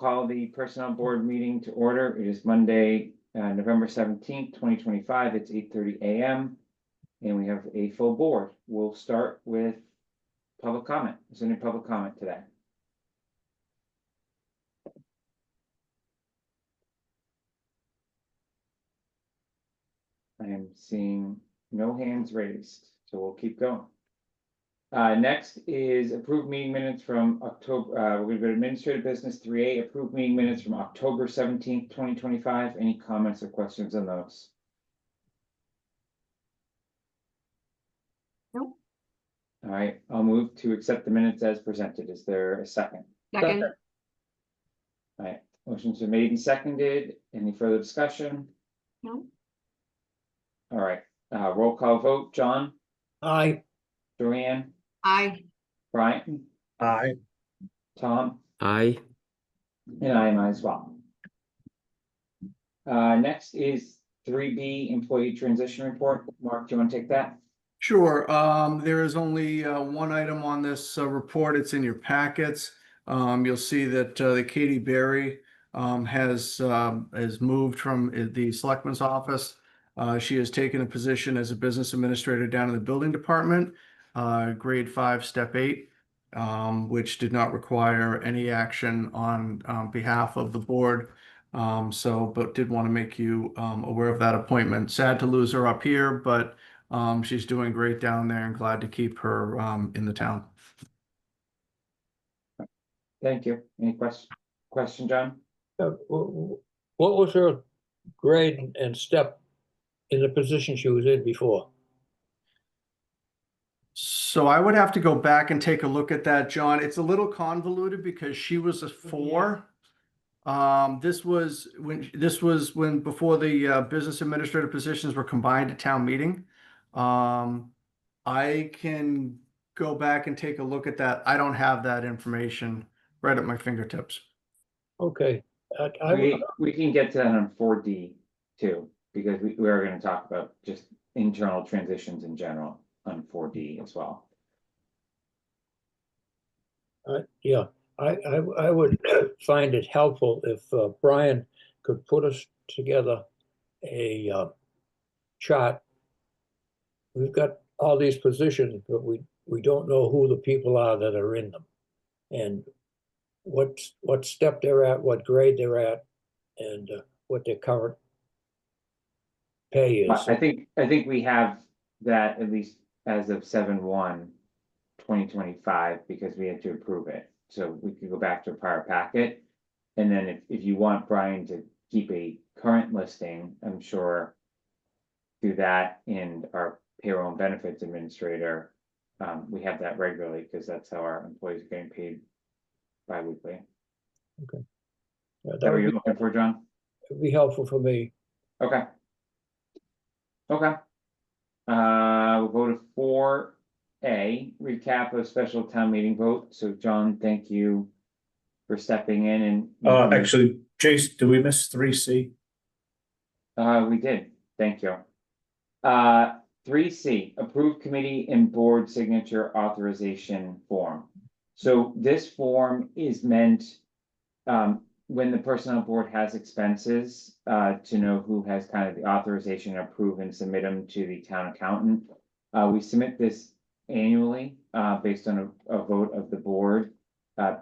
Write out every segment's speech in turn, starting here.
call the Personnel Board meeting to order. It is Monday, November 17th, 2025. It's 8:30 a.m. and we have a full board. We'll start with public comment. Is there any public comment today? I am seeing no hands raised, so we'll keep going. Next is approved meeting minutes from October. We're going to go to administrative business 3A, approved meeting minutes from October 17th, 2025. Any comments or questions on those? Nope. All right, I'll move to accept the minutes as presented. Is there a second? Second. All right, motions are made and seconded. Any further discussion? No. All right, roll call vote. John? Aye. Joanne? Aye. Brian? Aye. Tom? Aye. And I am as well. Next is 3B employee transition report. Mark, do you want to take that? Sure. There is only one item on this report. It's in your packets. You'll see that the Katie Berry has moved from the selectman's office. She has taken a position as a business administrator down in the building department, grade 5, step 8, which did not require any action on behalf of the board. But did want to make you aware of that appointment. Sad to lose her up here, but she's doing great down there and glad to keep her in the town. Thank you. Any question, John? What was her grade and step in the position she was in before? So I would have to go back and take a look at that, John. It's a little convoluted because she was a 4. This was when before the business administrator positions were combined at town meeting. I can go back and take a look at that. I don't have that information right at my fingertips. Okay. We can get to that on 4D too, because we are going to talk about just internal transitions in general on 4D as well. Yeah, I would find it helpful if Brian could put us together a chart. We've got all these positions, but we don't know who the people are that are in them, and what step they're at, what grade they're at, and what their current pay is. I think we have that at least as of 7/1/2025 because we had to approve it. So we could go back to a prior packet. And then if you want Brian to keep a current listing, I'm sure do that in our payroll and benefits administrator. We have that regularly because that's how our employees are getting paid bi-weekly. Okay. Is that what you're looking for, John? It'd be helpful for me. Okay. Okay. We'll go to 4A, recap of special town meeting vote. So John, thank you for stepping in and Actually, Jason, did we miss 3C? we did. Thank you. 3C, approved committee and board signature authorization form. So this form is meant when the personnel board has expenses to know who has kind of the authorization to approve and submit them to the town accountant. We submit this annually based on a vote of the board.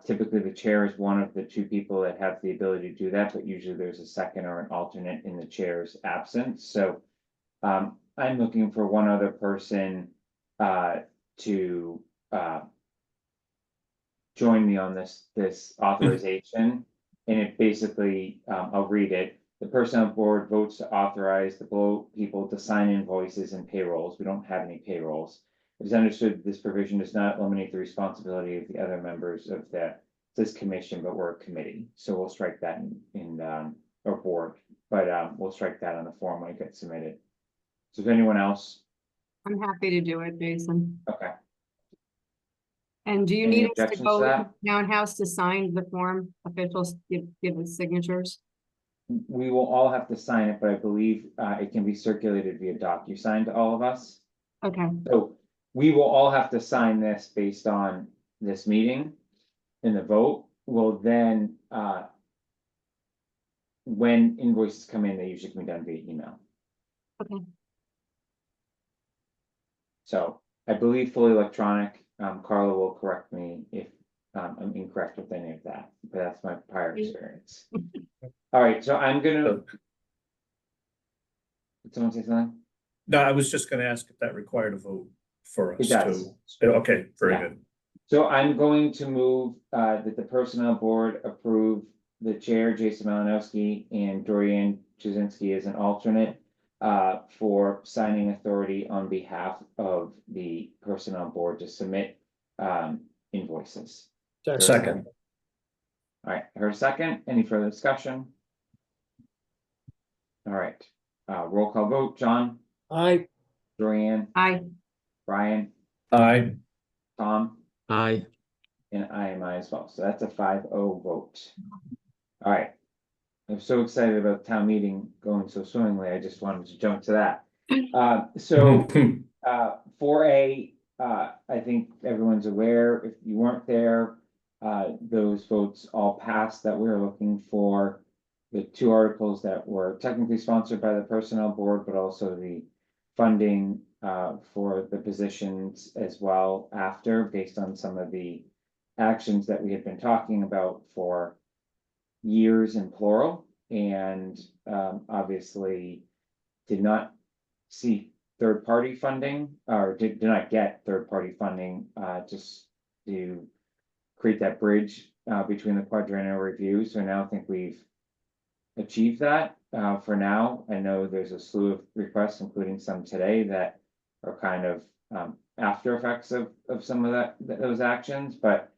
Typically the chair is one of the 2 people that have the ability to do that, but usually there's a second or an alternate in the chair's absence. So I'm looking for one other person to join me on this authorization. And it basically, I'll read it. The personnel board votes to authorize the below people to sign invoices and payrolls. We don't have any payrolls. It is understood this provision does not eliminate the responsibility of the other members of this commission, but we're a committee. So we'll strike that in our board, but we'll strike that on the form when it gets submitted. So is anyone else? I'm happy to do it, Jason. Okay. And do you Any need us to objections go to to that? townhouse to sign the form? Officials give us signatures? We will all have to sign it, but I believe it can be circulated via DocuSign to all of us. Okay, So we will all have to sign this based on this meeting and the vote. Will then when invoices come in, they usually come done via email. Okay. So I believe fully electronic. Carla will correct me if I'm incorrect with any of that, but that's my prior experience. All right, so I'm gonna. Did someone say something? No, I was just gonna ask if that required a vote for It us does. to. Okay, very Yeah. good. So I'm going to move that the personnel board approve the chair, Jason Malinowski, and Dorian Jazinski as an alternate for signing authority on behalf of the personnel board to submit invoices. Second. All right, heard a second. Any further discussion? All right, roll call vote. John, I, Dorian, Aye. Brian, Aye. Tom. Aye. And I am I as well, so that's a 5-0 vote. All right. I'm so excited about town meeting going so swimmingly, I just wanted to jump to that. So, 4A, I think everyone's aware, if you weren't there, those votes all passed that we're looking for. The 2 articles that were technically sponsored by the personnel board, but also the funding for the positions as well after, based on some of the actions that we had been talking about for years in plural, and obviously did not see third-party funding, or did not get third-party funding just to create that bridge between the quadrennial review. So now I think we've achieved that for now. I know there's a slew of requests, including some today, that are kind of after effects of some of those actions, but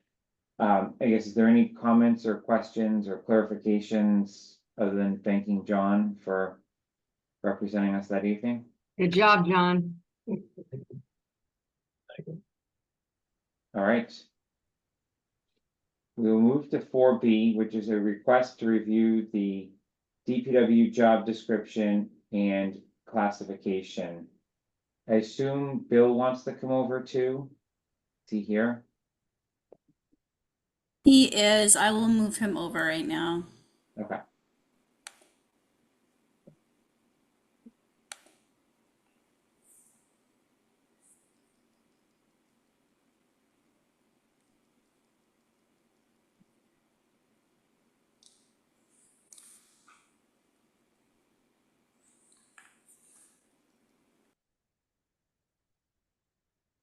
I guess, is there any comments or questions or clarifications other than thanking John for representing us that evening? Good job, John. All right. We will move to 4B, which is a request to review the DPW job description and classification. I assume Bill wants to come over too. Is he here? He is. I will move him over right now. Okay.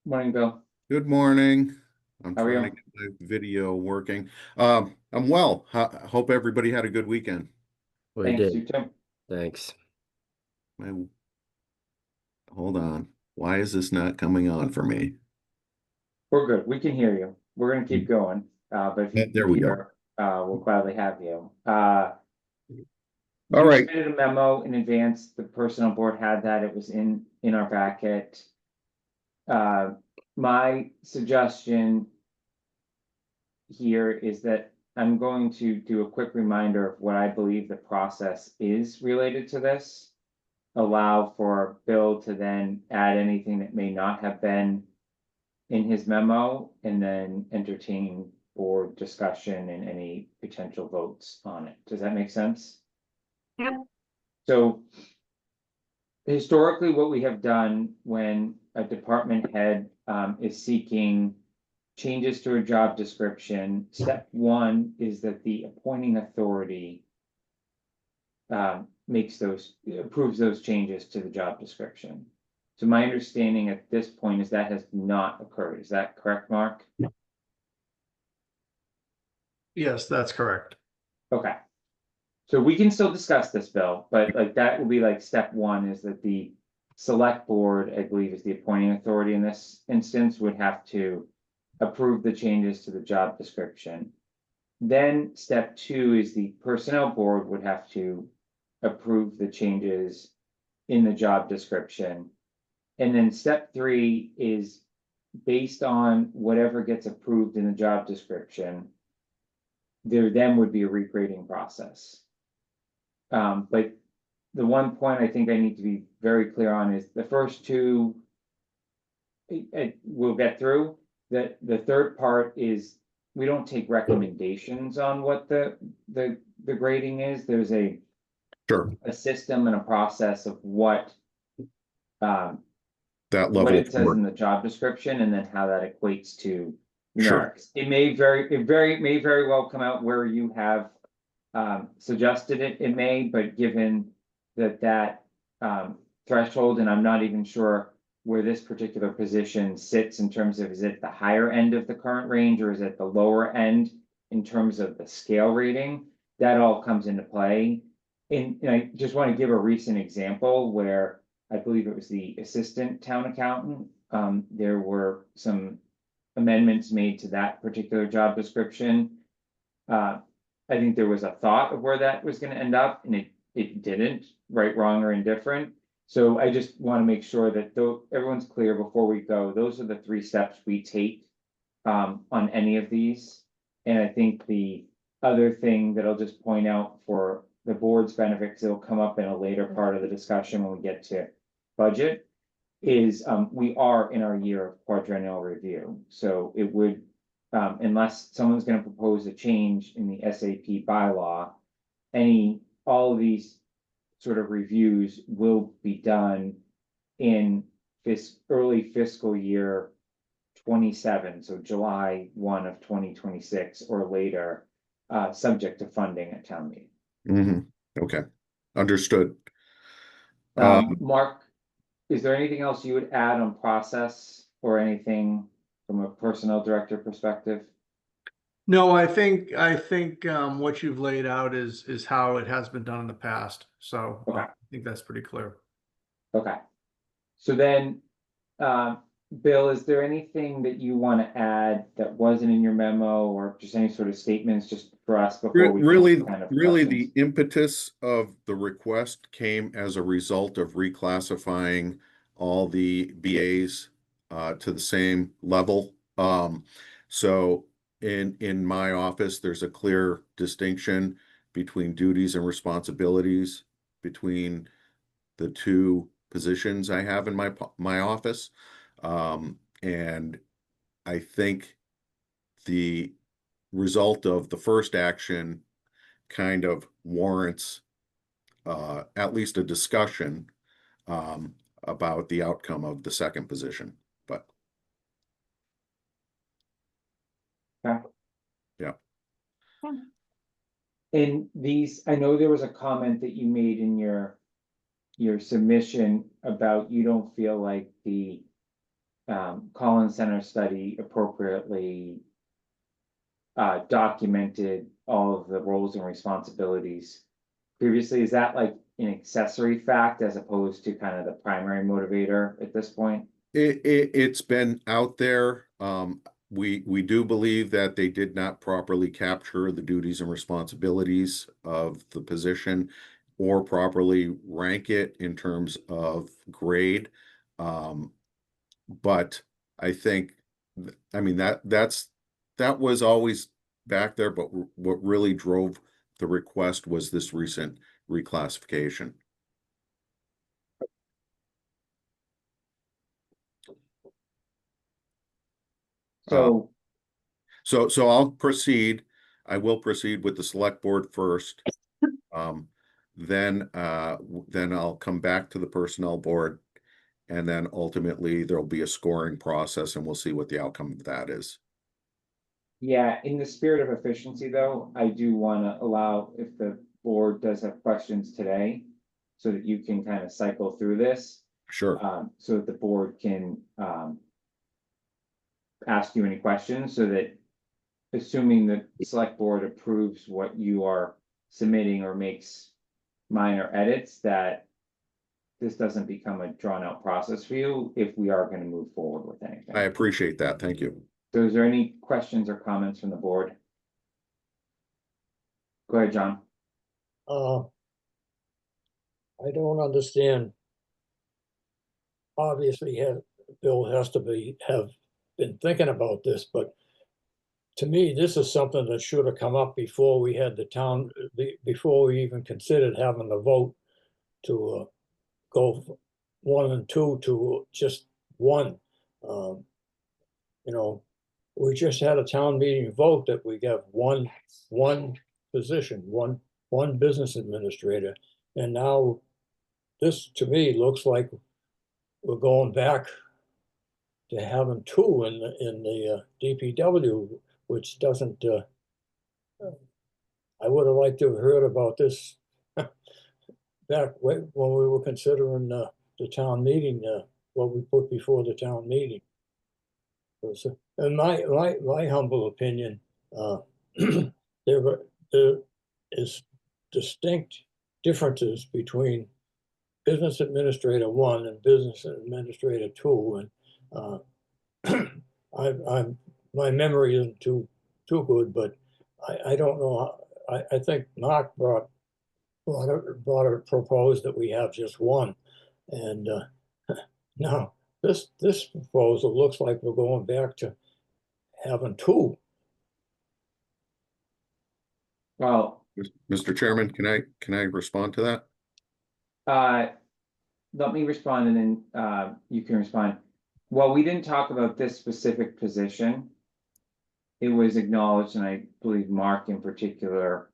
Morning, Bill. Good morning. I'm How are trying you? to get the video working. I'm well. Hope everybody had a good weekend. We Thanks, you did. too. Thanks. Hold on. Why is this not coming on for me? We're good. We can hear you. We're gonna keep going. But if you There we go. hear, we'll gladly have you. All You right. submitted a memo in advance. The personnel board had that. It was in our packet. My suggestion here is that I'm going to do a quick reminder of what I believe the process is related to this. Allow for Bill to then add anything that may not have been in his memo, and then entertain board discussion and any potential votes on it. Does that make sense? Yep. So historically, what we have done when a department head is seeking changes to a job description, step 1 is that the appointing authority approves those changes to the job description. So my understanding at this point is that has not occurred. Is that correct, Mark? Yes, that's correct. Okay. So we can still discuss this, Bill, but like that will be like step 1 is that the select board, I believe, is the appointing authority in this instance, would have to approve the changes to the job description. Then step 2 is the personnel board would have to approve the changes in the job description. And then step 3 is based on whatever gets approved in the job description, there then would be a regrading process. But the one point I think I need to be very clear on is the first 2 we'll get through. The third part is we don't take recommendations on what the grading is. There's a Sure, a system and a process of what that what level. it says in the job description and then how that equates to Sure. numerics. It may very well come out where you have suggested it may, but given that threshold, and I'm not even sure where this particular position sits in terms of, is it the higher end of the current range or is it the lower end in terms of the scale rating? That all comes into play. And I just want to give a recent example where I believe it was the assistant town accountant. There were some amendments made to that particular job description. I think there was a thought of where that was going to end up, and it didn't, right, wrong, or indifferent. So I just want to make sure that everyone's clear before we go. Those are the 3 steps we take on any of these. And I think the other thing that I'll just point out for the board's benefit, because it'll come up in a later part of the discussion when we get to budget, is we are in our year of quadrennial review. So it would, unless someone's going to propose a change in the SAP bylaw, all of these sort of reviews will be done in early fiscal year 27, so July 1 of 2026 or later, subject to funding at town meeting. Okay, understood. Mark, is there anything else you would add on process or anything from a personnel director perspective? No, I think what you've laid out is how it has been done in the past. So Okay. I think that's pretty clear. Okay. So then, Bill, is there anything that you want to add that wasn't in your memo, or just any sort of statements just for us before we Really, kind of really, questions? the impetus of the request came as a result of reclassifying all the BAs to the same level. So in my office, there's a clear distinction between duties and responsibilities between the 2 positions I have in my office. And I think the result of the first action kind of warrants at least a discussion about the outcome of the second position, but. Okay. Yeah. In these, I know there was a comment that you made in your submission about you don't feel like the Collins Center study appropriately documented all of the roles and responsibilities previously. Is that like an accessory fact as opposed to kind of the primary motivator at this point? It's been out there. We do believe that they did not properly capture the duties and responsibilities of the position or properly rank it in terms of grade. But I think, I mean, that was always back there, but what really drove the request was this recent reclassification. So, So I'll proceed. I will proceed with the select board first. Then I'll come back to the personnel board. And then ultimately there'll be a scoring process and we'll see what the outcome of that is. yeah, in the spirit of efficiency, though, I do want to allow, if the board does have questions today, so that you can kind of cycle through this, Sure. so that the board can ask you any questions, so that assuming that the select board approves what you are submitting or makes minor edits, that this doesn't become a drawn out process for you if we are going to move forward with anything. I appreciate that. Thank you. So is there any questions or comments from the board? Go ahead, John. I don't understand. Obviously, Bill has to have been thinking about this, but to me, this is something that should have come up before we had before we even considered having the vote to go 1 and 2 to just 1. We just had a town meeting vote that we got one position, one business administrator. And now this, to me, looks like we're going back to having two in the DPW, which doesn't, I would have liked to have heard about this back when we were considering the town meeting, what we put before the town meeting. In my humble opinion, there is distinct differences between business administrator 1 and business administrator 2, and my memory isn't too good, but I don't know. I think Mark proposed that we have just one, and now this proposal looks like we're going back to having two. Well, Mr. Chairman, can I respond to that? let me respond and then, you can respond. Well, we didn't talk about this specific position. It was acknowledged, and I believe Mark in particular,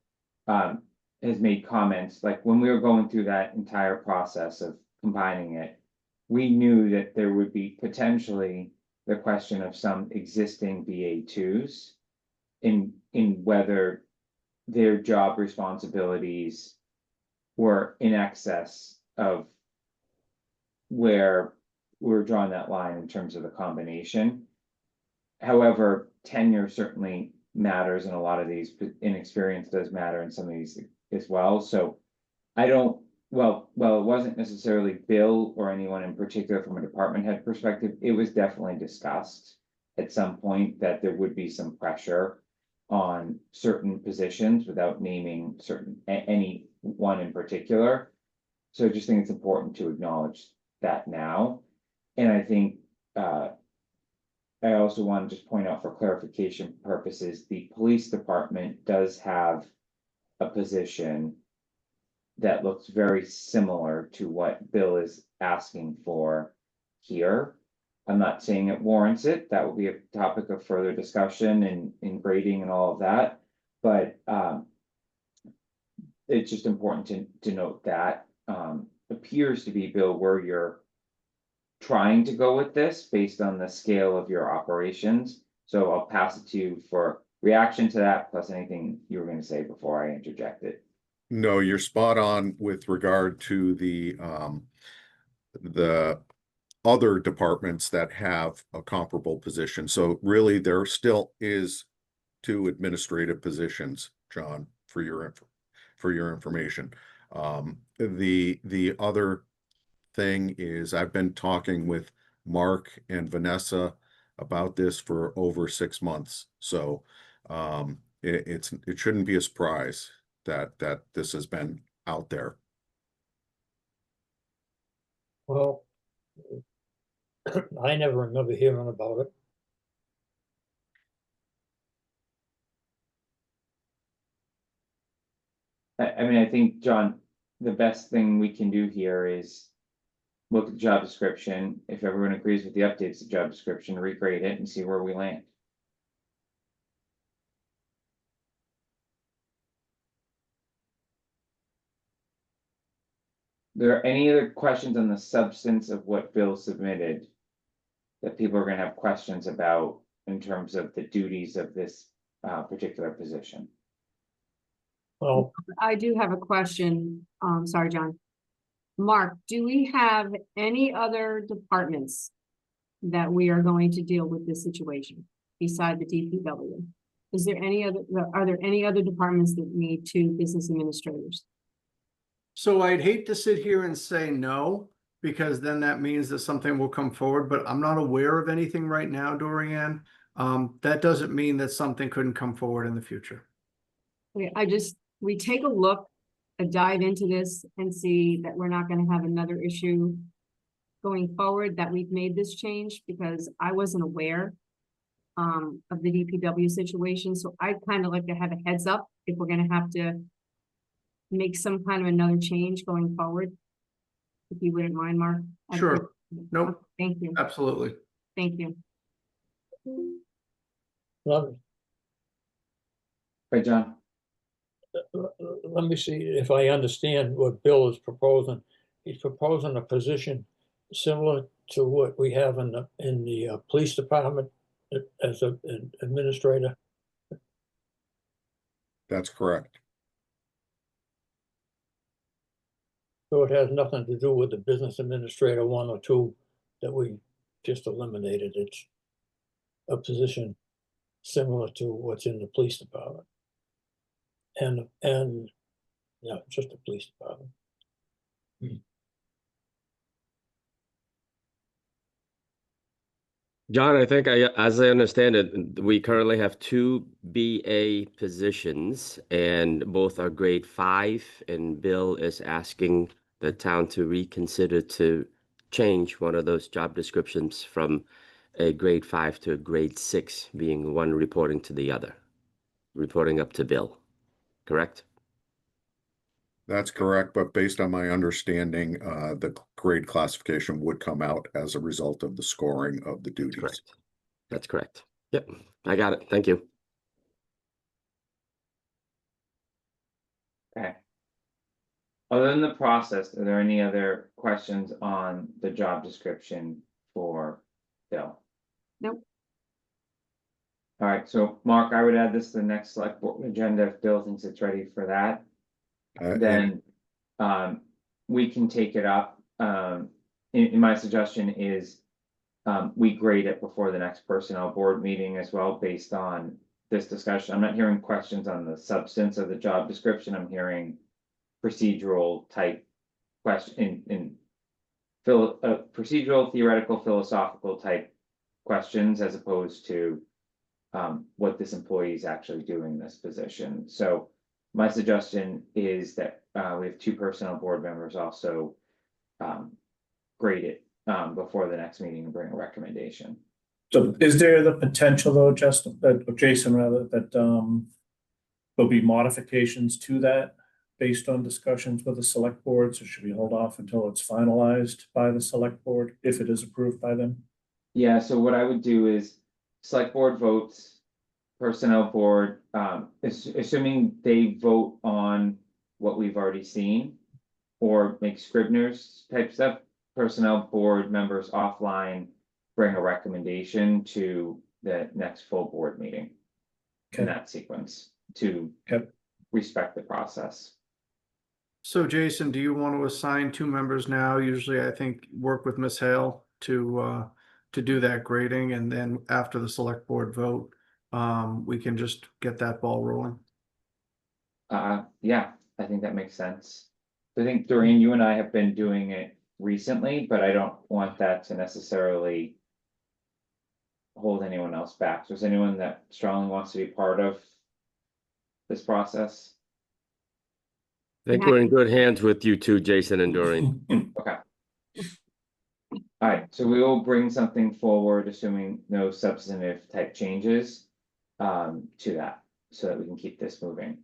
has made comments, like when we were going through that entire process of combining it, we knew that there would be potentially the question of some existing BA2s in whether their job responsibilities were in excess of where we're drawing that line in terms of the combination. However, tenure certainly matters in a lot of these, but inexperience does matter in some of these as well. So I don't, well, it wasn't necessarily Bill or anyone in particular from a department head perspective. It was definitely discussed at some point that there would be some pressure on certain positions without naming any one in particular. So I just think it's important to acknowledge that now. And I think, I also want to just point out for clarification purposes, the police department does have a position that looks very similar to what Bill is asking for here. I'm not saying it warrants it. That will be a topic of further discussion and in grading and all of that. But it's just important to note that appears to be, Bill, where you're trying to go with this based on the scale of your operations. So I'll pass it to you for reaction to that, plus anything you were going to say before I interjected. No, you're spot on with regard to the other departments that have a comparable position. So really, there still is two administrative positions, John, for your information. The other thing is I've been talking with Mark and Vanessa about this for over 6 months. So it shouldn't be a surprise that this has been out there. Well, I never remember hearing about it. I mean, I think, John, the best thing we can do here is look at the job description. If everyone agrees with the updates to the job description, regrade it and see where we land. There any other questions on the substance of what Bill submitted that people are gonna have questions about in terms of the duties of this particular position? Well, I do have a question. Sorry, John. Mark, do we have any other departments that we are going to deal with this situation beside the DPW? Is there any other, are there any other departments that need two business administrators? So I'd hate to sit here and say no, because then that means that something will come forward, but I'm not aware of anything right now, Dorian. That doesn't mean that something couldn't come forward in the future. Okay, we take a look, dive into this and see that we're not gonna have another issue going forward, that we've made this change, because I wasn't aware of the DPW situation, so I'd kind of like to have a heads up if we're gonna have to make some kind of another change going forward. If you wouldn't mind, Mark. I'd Sure. appreciate- Nope. Thank you, Absolutely. thank you. well, Right, John? let me see if I understand what Bill is proposing. He's proposing a position similar to what we have in the police department as an administrator. That's correct. So it has nothing to do with the business administrator 1 or 2 that we just eliminated. It's a position similar to what's in the police department. And yeah, just the police department. John, I think as I understand it, we currently have 2 BA positions and both are grade 5, and Bill is asking the town to reconsider to change one of those job descriptions from a grade 5 to a grade 6, being one reporting to the other, reporting up to Bill, correct? That's correct, but based on my understanding, the grade classification would come out as a result of the scoring of the duties. Correct. That's correct. Yep, I got it. Thank you. Okay. Other than the process, are there any other questions on the job description for Bill? Nope. All right, so Mark, I would add this to the next select board agenda if Bill thinks it's ready for that. And Then we can take it up. In my suggestion is we grade it before the next personnel board meeting as well, based on this discussion. I'm not hearing questions on the substance of the job description. I'm hearing procedural type question in procedural, theoretical, philosophical type questions, as opposed to what this employee is actually doing in this position. So my suggestion is that we have 2 personnel board members also grade it before the next meeting and bring a recommendation. So is there the potential though, Jason, that there'll be modifications to that based on discussions with the select boards, or should we hold off until it's finalized by the select board if it is approved by them? Yeah, so what I would do is select board votes, personnel board, assuming they vote on what we've already seen, or make Scribner's type stuff, personnel board members offline bring a recommendation to the next full board meeting in Okay. that sequence to Yep. respect the process. So Jason, do you want to assign 2 members now? Usually I think work with Ms. Hale to do that grading, and then after the select board vote, we can just get that ball rolling. Yeah, I think that makes sense. I think Doreen, you and I have been doing it recently, but I don't want that to necessarily hold anyone else back. So is anyone that strongly wants to be part of this process? I think we're in good hands with you two, Jason and Doreen. Okay. All right, so we will bring something forward, assuming no substantive type changes to that, so that we can keep this moving.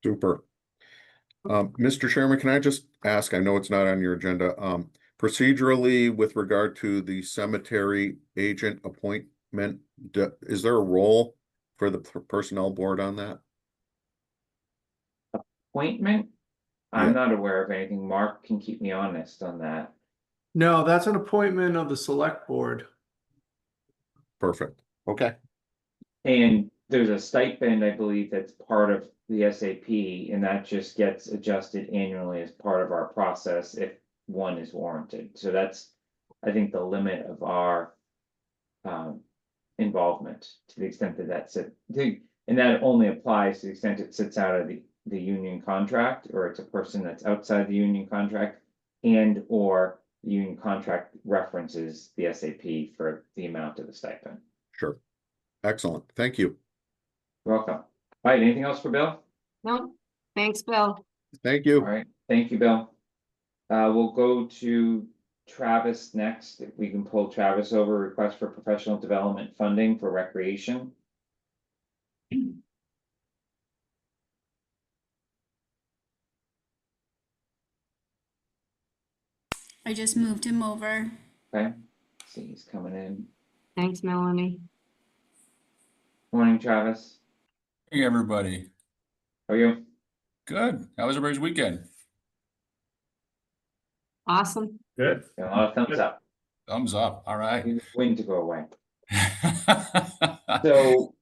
super. Mr. Chairman, can I just ask, I know it's not on your agenda, procedurally with regard to the cemetery agent appointment, is there a role for the personnel board on that? Appointment? Yeah. I'm not aware of anything. Mark can keep me honest on that. No, that's an appointment of the select board. Perfect. Okay. And there's a stipend, I believe, that's part of the SAP, and that just gets adjusted annually as part of our process if one is warranted. So that's, I think, the limit of our involvement, to the extent that that's it. And that only applies to the extent it sits out of the union contract, or it's a person that's outside the union contract, and or the union contract references the SAP for the amount of the stipend. Sure. Excellent. Thank you. You're welcome. All right, anything else for Bill? No, thanks, Bill. Thank All you. right, thank you, Bill. We'll go to Travis next. If we can pull Travis over, request for professional development funding for recreation. I just moved him over. Okay, see, he's coming in. Thanks, Melanie. Morning, Travis. Hey, everybody. How are you? Good. How was everybody's weekend? Awesome. Good. Got a lot of thumbs up. Thumbs up. All right. Need the wind to go away. So,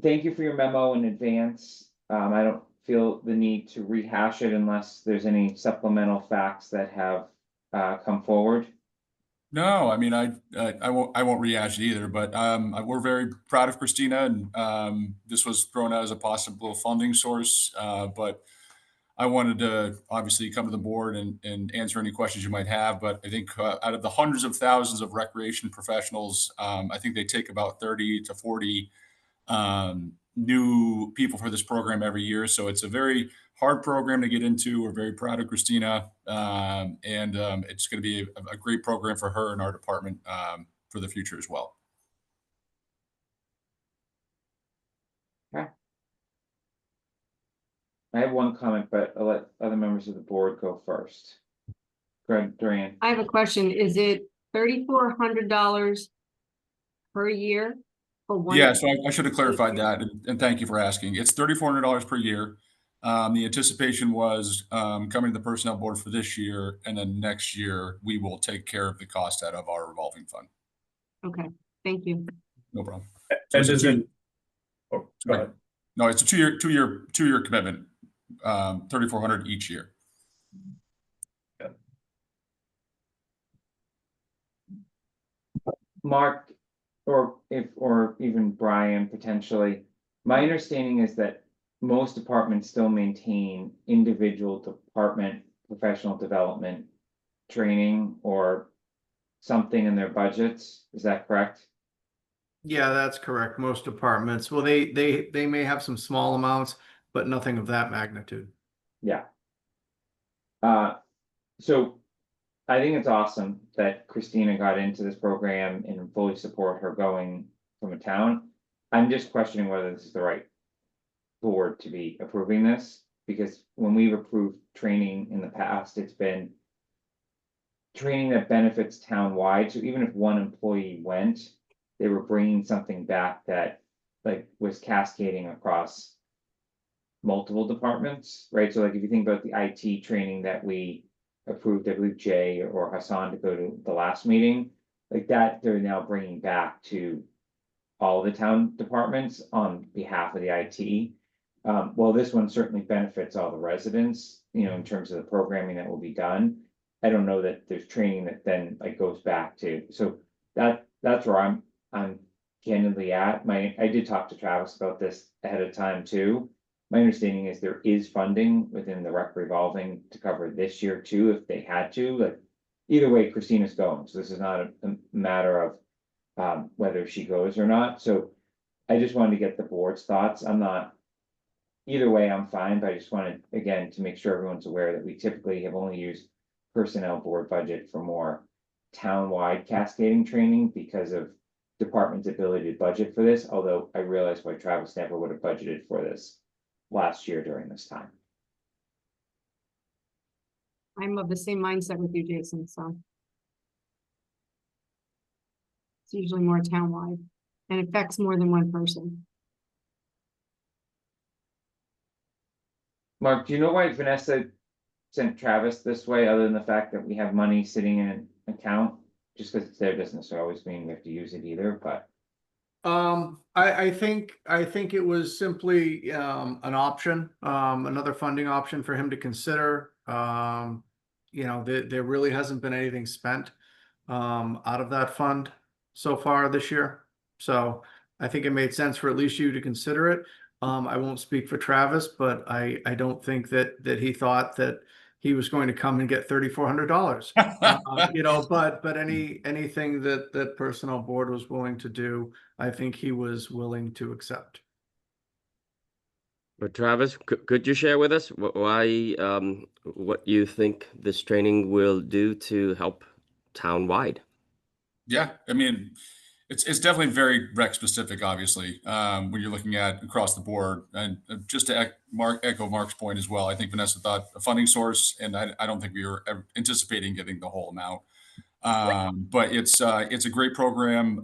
thank you for your memo in advance. I don't feel the need to rehash it unless there's any supplemental facts that have, come forward. No, I mean, I won't rehash it either, but we're very proud of Christina, and this was thrown out as a possible funding source. But I wanted to obviously come to the board and answer any questions you might have. But I think out of the hundreds of thousands of recreation professionals, I think they take about 30 to 40 new people for this program every year. So it's a very hard program to get into. We're very proud of Christina, and it's going to be a great program for her and our department for the future as well. I have one comment, but I'll let other members of the board go first. Greg Duran. I have a question. Is it $3,400 per year for one? Yeah, so I should have clarified that, and thank you for asking. It's $3,400 per year. The anticipation was coming to the personnel board for this year, and then next year we will take care of the cost out of our revolving fund. Okay, thank you. No problem. And is it? Oh, go ahead. No, it's a two-year commitment, 3,400 each year. Mark, or even Brian potentially, my understanding is that most departments still maintain individual department professional development training or something in their budgets. Is that correct? Yeah, that's correct. Most departments, well, they may have some small amounts, but nothing of that magnitude. Yeah. So I think it's awesome that Christina got into this program and fully support her going from a town. I'm just questioning whether this is the right board to be approving this, because when we've approved training in the past, it's been training that benefits town-wide. So even if one employee went, they were bringing something back that like was cascading across multiple departments, right? So like if you think about the IT training that we approved, I believe Jay or Hassan to go to the last meeting, like that, they're now bringing back to all the town departments on behalf of the IT. Well, this one certainly benefits all the residents, you know, in terms of the programming that will be done. I don't know that there's training that then like goes back to, so that's where I'm candidly at. I did talk to Travis about this ahead of time too. My understanding is there is funding within the rec revolving to cover this year too, if they had to, like, either way, Christina's going, so this is not a matter of whether she goes or not, so I just wanted to get the board's thoughts. I'm not, either way, I'm fine, but I just wanted, again, to make sure everyone's aware that we typically have only used personnel board budget for more town-wide cascading training because of department's ability to budget for this, although I realize why Travis never would have budgeted for this last year during this time. I'm of the same mindset with you, Jason, so. It's usually more townwide and affects more than one person. Mark, do you know why Vanessa sent Travis this way, other than the fact that we have money sitting in an account? Just because it's their business, so always mean we have to use it either, but. I think it was simply an option, another funding option for him to consider. You know, there really hasn't been anything spent out of that fund so far this year. So I think it made sense for at least you to consider it. I won't speak for Travis, but I don't think that he thought that he was going to come and get $3,400. You know, but anything that personnel board was willing to do, I think he was willing to accept. But Travis, could you share with us why, what you think this training will do to help town-wide? Yeah, I mean, it's definitely very rec specific, obviously, when you're looking at across the board. And just to echo Mark's point as well, I think Vanessa thought a funding source, and I don't think we were ever anticipating getting the whole amount. But it's a great program.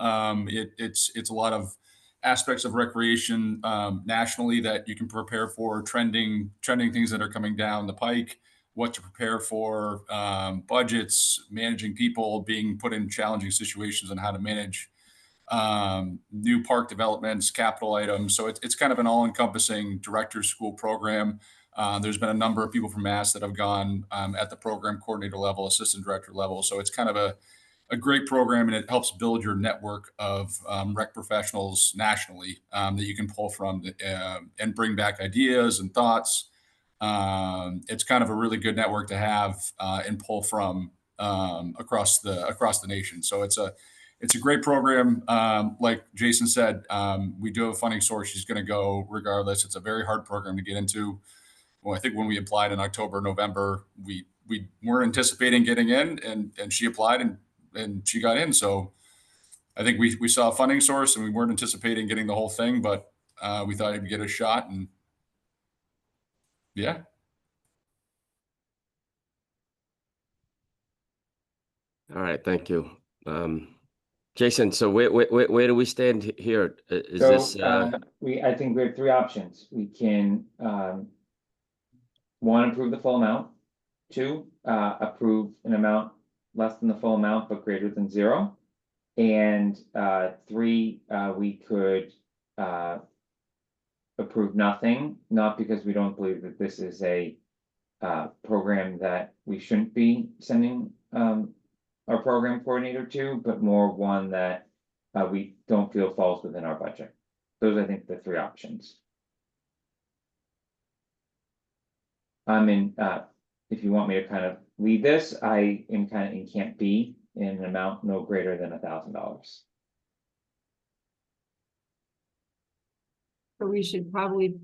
It's a lot of aspects of recreation nationally that you can prepare for, trending things that are coming down the pike, what to prepare for, budgets, managing people, being put in challenging situations, and how to manage new park developments, capital items. So it's kind of an all-encompassing director's school program. There's been a number of people from Mass that have gone at the program coordinator level, assistant director level. So it's kind of a great program, and it helps build your network of rec professionals nationally that you can pull from and bring back ideas and thoughts. It's kind of a really good network to have and pull from across the nation. So it's a great program. Like Jason said, we do have a funding source. She's going to go regardless. It's a very hard program to get into. Well, I think when we applied in October, November, we weren't anticipating getting in, and she applied and she got in. So I think we saw a funding source, and we weren't anticipating getting the whole thing, but we thought he'd get a shot, and yeah. All right, thank you. Jason, so where do we stand here? Is So, this, I think we have three options. We can, one, approve the full amount. Two, approve an amount less than the full amount, but greater than zero. And, three, we could, approve nothing, not because we don't believe that this is a, program that we shouldn't be sending, our program coordinator to, but more one that we don't feel falls within our budget. Those are, I think, the three options. I mean, if you want me to kind of lead this, I am kind of in Camp B in an amount no greater than $1,000. So we should probably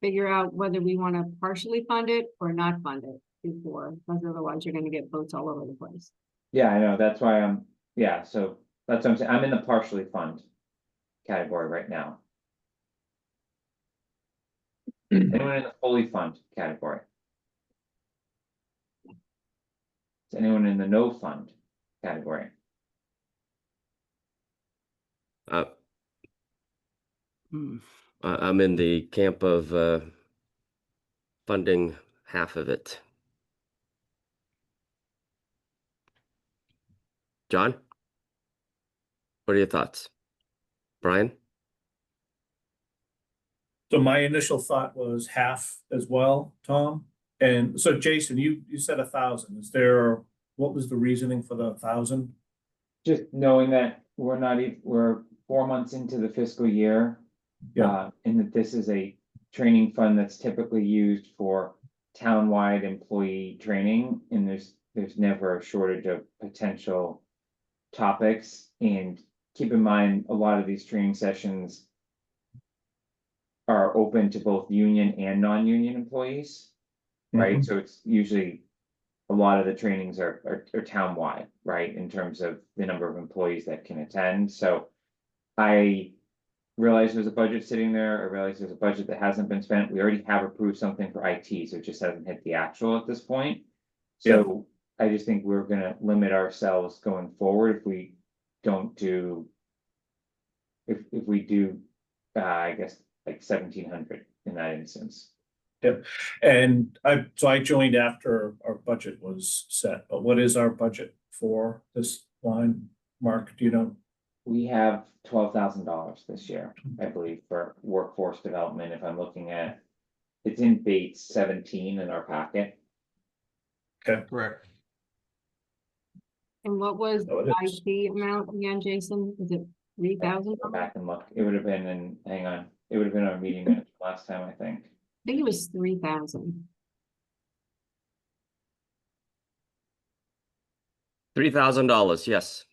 figure out whether we want to partially fund it or not fund it before, because otherwise you're going to get votes all over the place. Yeah, I know, that's why yeah, so that's what I'm saying, I'm in the partially fund category right now. Anyone in the fully fund category? Is anyone in the no fund category? I'm in the camp of funding half of it. John? What are your thoughts? Brian? So my initial thought was half as well, Tom. And so Jason, you said 1,000. What was the reasoning for the 1,000? Just knowing that we're 4 months into the fiscal year. Yeah. And that this is a training fund that's typically used for townwide employee training, and there's never a shortage of potential topics. And keep in mind, a lot of these training sessions are open to both union and non-union employees, right? So it's usually a lot of the trainings are townwide, right? In terms of the number of employees that can attend. So I realize there's a budget sitting there. I realize there's a budget that hasn't been spent. We already have approved something for IT, so it just hasn't hit the actual at this point. So I just think we're gonna limit ourselves going forward if we don't do. If we do, I guess like 1,700 in that instance. Yep. And I joined after our budget was set, but what is our budget for this line? Mark, do you know? We have $12,000 this year, I believe, for workforce development. If I'm looking at, it's in Bates 17 in our packet. Okay. Correct. And what was Oh, it the is. IT amount again, Jason? Is it 3,000? Go back and look. It would have been hang on. It would have been our meeting minutes last time, I think. I think it was 3,000. $3,000, yes.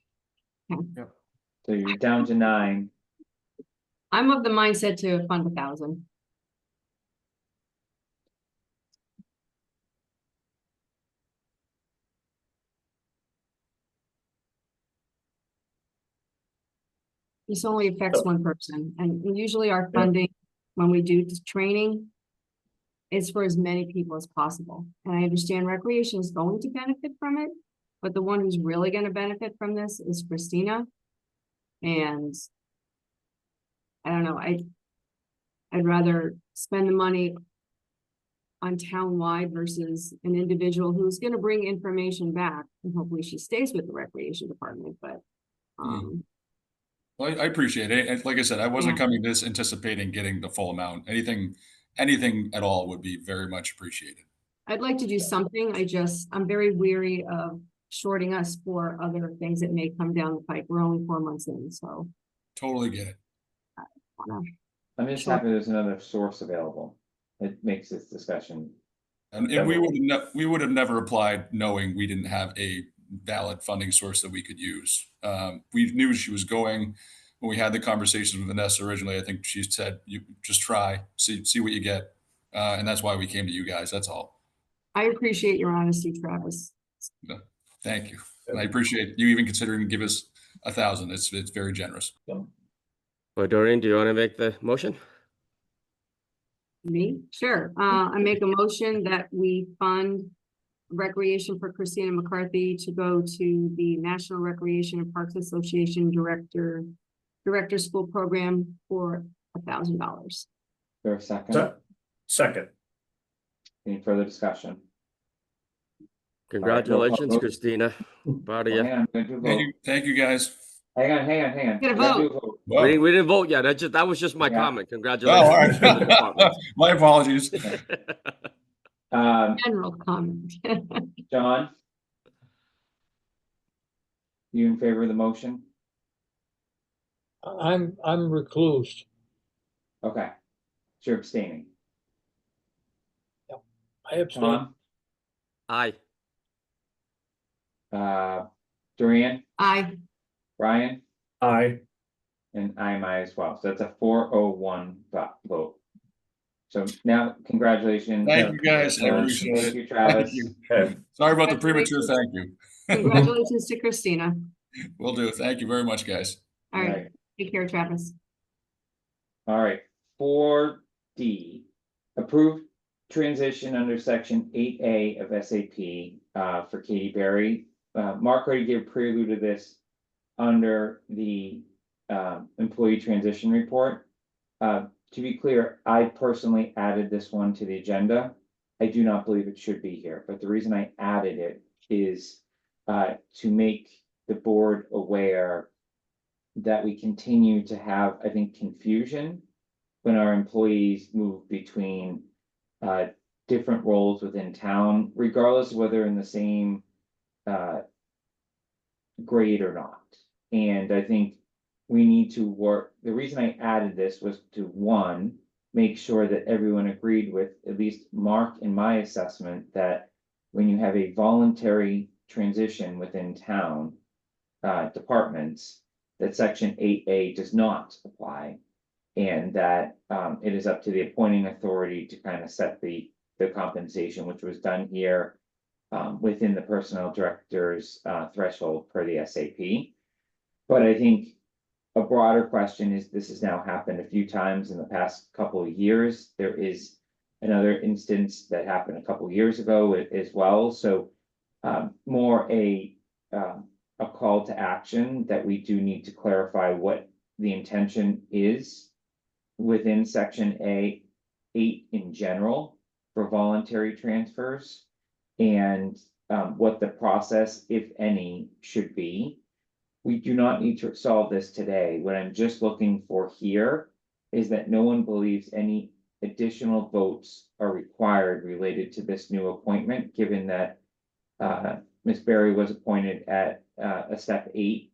So you're down to 9. I'm of the mindset to fund 1,000. This only affects one person, and usually our funding, when we do training, is for as many people as possible. And I understand recreation is going to benefit from it, but the one who's really going to benefit from this is Christina. And I don't know, I'd rather spend the money on town-wide versus an individual who's gonna bring information back, and hopefully she stays with the recreation department, but, Well, I appreciate it. And like I said, I wasn't Yeah. coming this anticipating getting the full amount. Anything at all would be very much appreciated. I'd like to do something, I'm very weary of shorting us for other things that may come down the pipe. We're only 4 months in, so. Totally get it. wanna- I'm just Sure. happy there's another source available. It makes this discussion. And we would have never applied knowing we didn't have a valid funding source that we could use. We knew she was going when we had the conversations with Vanessa originally. I think she said, "You just try, see what you get," and that's why we came to you guys. That's all. I appreciate your honesty, Travis. Thank you. And I appreciate you even considering to give us 1,000. It's very generous. Well, Doreen, do you want to make the motion? Me? Sure. I make a motion that we fund recreation for Christina McCarthy to go to the National Recreation and Parks Association Director School Program for $1,000. For a second, Se- Second, any further discussion? Congratulations, vote. Christina. Proud of you. Hang on, I'm gonna do a vote. Thank you guys. Hang on. Get a We're gonna do vote. Whoa. We didn't vote yet. That was just my Yeah. comment. Oh, all Congratulations. to the right. My apologies. department. General comment. John? You in favor of the motion? I'm reclused. Okay. So you're abstaining. I abstain. Tom? Aye. Dorian? Aye. Brian? aye. And I'm I as well. So that's a 401 vote. So now, congratulations. Thank you, guys. I appreciate Thank it. you, Travis. Thank you. Okay. Sorry about the premature thank you. Congratulations to Christina. Will do. Thank you very much, guys. All right. Take care, Travis. All right, 4D, approved transition under section 8A of SAP for Katie Berry. Mark already gave prelude to this under the employee transition report. To be clear, I personally added this one to the agenda. I do not believe it should be here, but the reason I added it is to make the board aware that we continue to have, I think, confusion when our employees move between different roles within town, regardless of whether in the same grade or not. And I think we need to work, the reason I added this was to, one, make sure that everyone agreed with at least Mark in my assessment that when you have a voluntary transition within town departments, that section 8A does not apply. And that it is up to the appointing authority to kind of set the compensation, which was done here within the personnel director's threshold per the SAP. But I think a broader question is, this has now happened a few times in the past couple of years. There is another instance that happened a couple of years ago as well. So more a call to action that we do need to clarify what the intention is within section A8 in general for voluntary transfers, and what the process, if any, should be. We do not need to solve this today. What I'm just looking for here is that no one believes any additional votes are required related to this new appointment, given that Ms. Berry was appointed at a step 8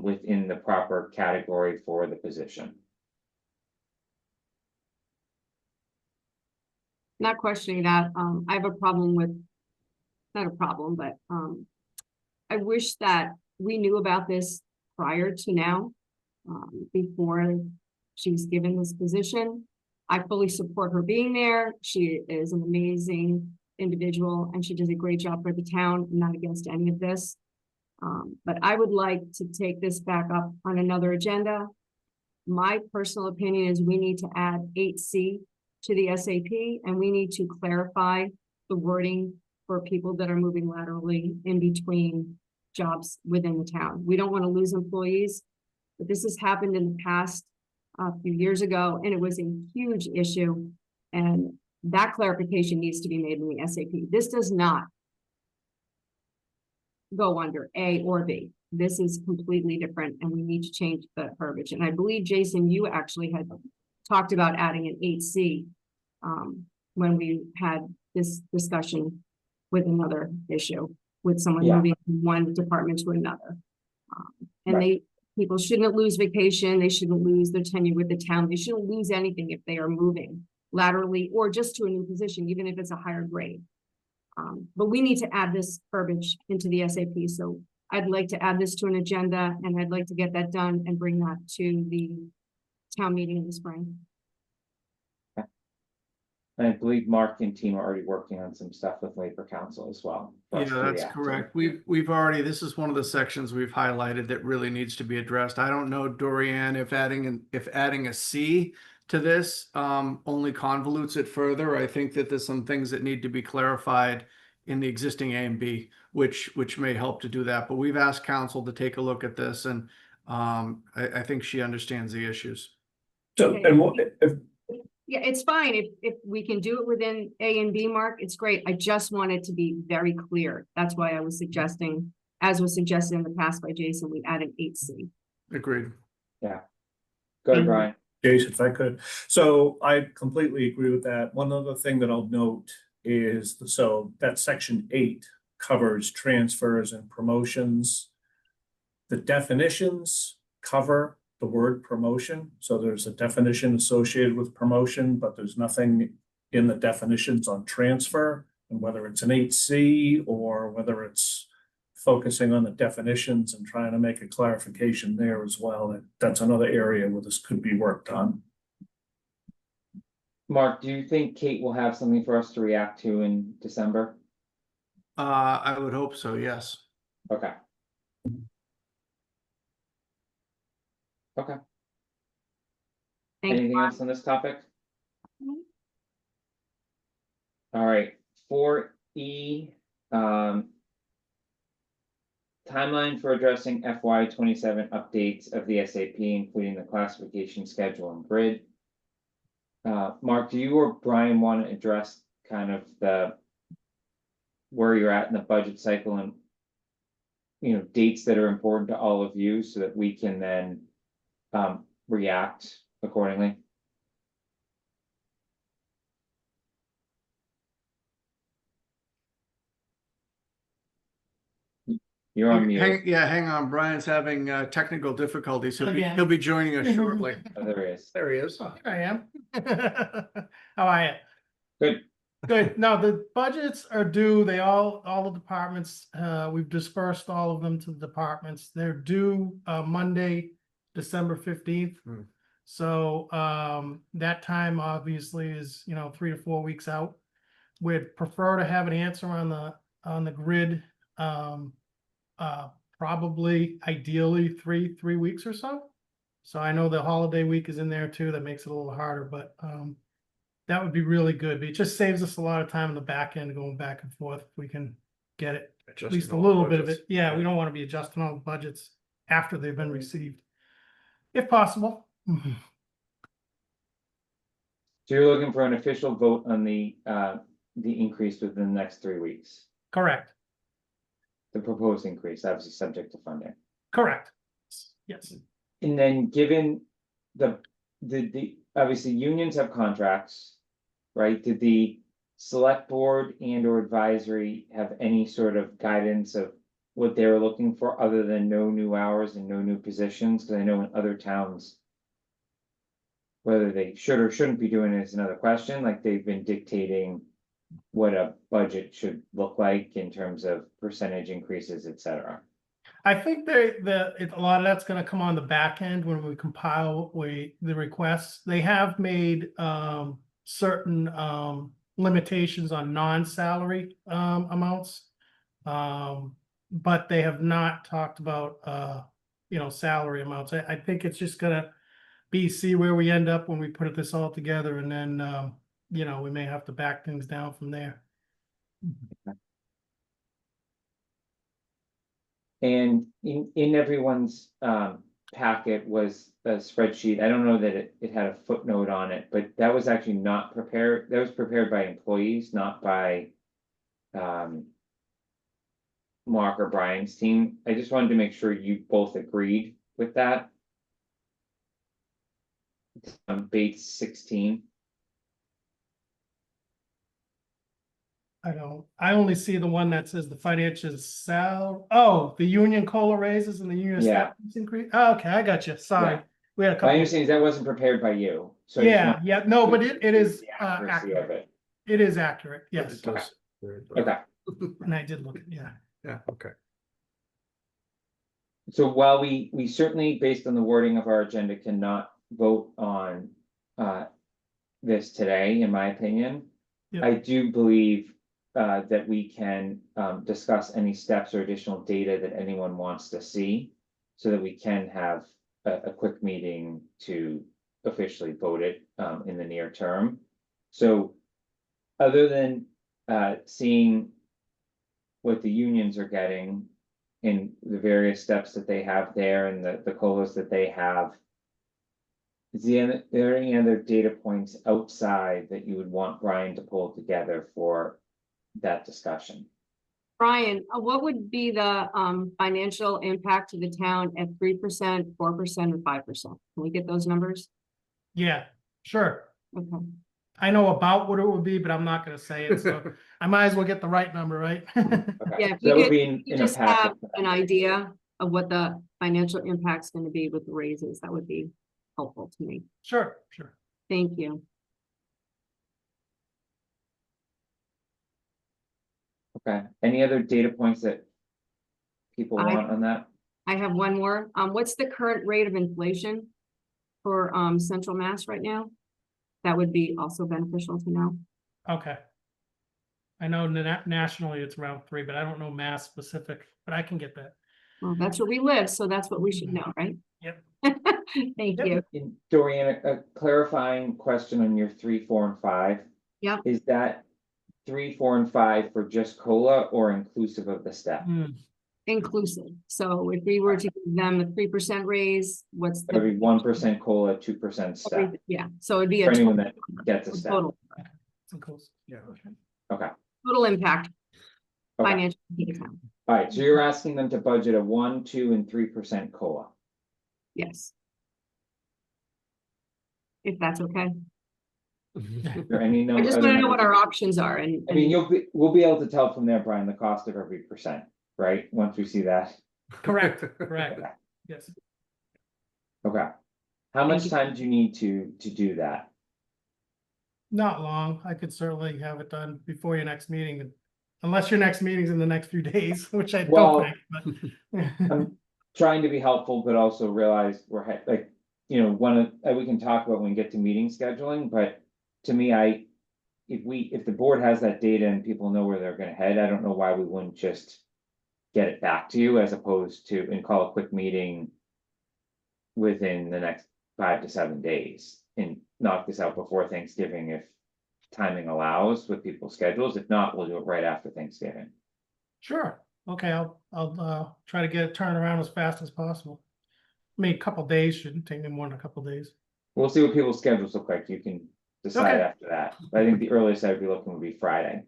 within the proper category for the position. Not questioning that. I have a problem with, not a problem, but I wish that we knew about this prior to now, before she was given this position. I fully support her being there. She is an amazing individual and she does a great job for the town. I'm not against any of this. But I would like to take this back up on another agenda. My personal opinion is we need to add 8C to the SAP, and we need to clarify the wording for people that are moving laterally in between jobs within the town. We don't want to lose employees, but this has happened in the past a few years ago, and it was a huge issue. And that clarification needs to be made in the SAP. This does not go under A or B. This is completely different, and we need to change the verbiage. And I believe, Jason, you actually had talked about adding an 8C when we had this discussion with another issue, with someone Yeah. moving from one department to another. And Right. people shouldn't lose vacation, they shouldn't lose their tenure with the town, they shouldn't lose anything if they are moving laterally or just to a new position, even if it's a higher grade. But we need to add this verbiage into the SAP, so I'd like to add this to an agenda, and I'd like to get that done and bring that to the town meeting in the spring. And I believe Mark and team are already working on some stuff with Labor Council as well. for Yeah, us to that's react to. correct. We've already, this is one of the sections we've highlighted that really needs to be addressed. I don't know, Dorian, if adding a C to this only convolutes it further. I think that there's some things that need to be clarified in the existing A and B, which may help to do that. But we've asked council to take a look at this, and I think she understands the issues. So, Okay. and what, if, Yeah, it's fine. If we can do it within A and B, Mark, it's great. I just want it to be very clear. That's why I was suggesting, as was suggested in the past by Jason, we add an 8C. Agreed. Go ahead, Brian. Jason, if I could. So I completely agree with that. One other thing that I'll note is, so that section 8 covers transfers and promotions. The definitions cover the word promotion. So there's a definition associated with promotion, but there's nothing in the definitions on transfer, and whether it's an 8C or whether it's focusing on the definitions and trying to make a clarification there as well. That's another area where this could be worked on. Mark, do you think Kate will have something for us to react to in December? I would hope so, yes. Okay. Okay. Thank you, Anything Mark. else on this topic? All right, 4E, timeline for addressing FY 27 updates of the SAP, including the classification schedule and grid. Mark, do you or Brian want to address kind of where you're at in the budget cycle and, you know, dates that are important to all of you so that we can then react accordingly? You're on mute. Hang on. Brian's having technical difficulties. He'll be joining us shortly. Oh, there he is. There he is. Here I am. How are you? Good. Good. No, the budgets are due. All the departments, we've dispersed all of them to the departments. They're due Monday, December 15th. So that time obviously is, 3 to 4 weeks out. We'd prefer to have an answer on the grid, probably ideally three weeks or so. So I know the holiday week is in there too. That makes it a little harder, but that would be really good. It just saves us a lot of time in the back end going back and forth. If we can get it, at least a little bit of it. Yeah, we don't want to be adjusting all the budgets after they've been received, if possible. So you're looking for an official vote on the increase within the next 3 weeks? Correct. The proposed increase, obviously subject to funding. Correct. Yes. And then given the obviously unions have contracts, right? Did the select board and or advisory have any sort of guidance of what they were looking for other than no new hours and no new positions? Because I know in other towns, whether they should or shouldn't be doing it is another question. Like they've been dictating what a budget should look like in terms of percentage increases, et cetera. I think a lot of that's going to come on the back end when we compile the requests. They have made certain limitations on non-salary amounts, but they have not talked about salary amounts. I think it's just going to see where we end up when we put this all together, and then we may have to back things down from there. And in everyone's packet was a spreadsheet. I don't know that it had a footnote on it, but that was actually not prepared. That was prepared by employees, not by Mark or Brian's team. I just wanted to make sure you both agreed with that. Bates 16. I only see the one that says the financial oh, the union COLA raises and the union Yeah. salaries increase. Oh, okay, I got you. Sorry. Yeah. We had a My couple. understanding is that wasn't prepared by you. So I just Yeah, want yeah, no, but it is the accuracy of accurate. it. It is accurate, But yes. it does- Okay. And I did look at, yeah. Yeah, okay. So while we certainly, based on the wording of our agenda, cannot vote on this today, in my opinion. Yep. I do believe that we can discuss any steps or additional data that anyone wants to see, so that we can have a quick meeting to officially vote it in the near term. So other than seeing what the unions are getting in the various steps that they have there and the COLAs that they have, is there any other data points outside that you would want Brian to pull together for that discussion? Brian, what would be the financial impact to the town at 3%, 4%, or 5%? Can we get those numbers? Yeah, sure. Okay. I know about what it would be, but I'm not gonna say it, so I might as well get the right number, right? Okay, Yeah, if so that you would could- be You in a just have packet. an idea of what the financial impact's gonna be with the raises. That would be helpful to me. Sure, sure. Thank you. Okay, any other data points that people I- want on that? I have one more. What's the current rate of inflation for Central Mass right now? That would be also beneficial to know. Okay. I know nationally it's around 3, but I don't know mass specific, but I can get that. Well, that's where we live, so that's what we should know, right? Yep. Thank Yep. you. And Dorian, a clarifying question on your 3, 4, and 5. Yep. Is that 3, 4, and 5 for just COLA or inclusive of the step? Inclusive. So if we were to give them a 3% raise, what's That would the? be 1% COLA, 2% step, Yeah, so it'd be for a anyone total, that gets a step. total, It's close. Yeah. Okay, total impact okay, financial to the town. all right, so you're asking them to budget a 1, 2, and 3% COLA. Yes. If that's okay. Is there any I number? just other want to know what numbers? our options are and. I mean, we'll be able to tell from there, Brian, the cost of every percent, right? Once we see that. Correct, correct. Yes. Okay. How much you. time do you need to do that? Not long. I could certainly have it done before your next meeting. Unless your next meeting's in the next few days, which I Well, don't think, but. I'm trying to be helpful, but also realize we're like, we can talk about when we get to meeting scheduling, but to me, if the board has that data and people know where they're gonna head, I don't know why we wouldn't just get it back to you as opposed to, and call a quick meeting within the next 5 to 7 days and knock this out before Thanksgiving if timing allows with people's schedules. If not, we'll do it right after Thanksgiving. Sure. Okay, I'll try to get it turned around as fast as possible. I mean, a couple days shouldn't take me more than a couple days. We'll see what people's schedules look like. You can decide Okay. after that. But I think the earliest I'd be looking would be Friday.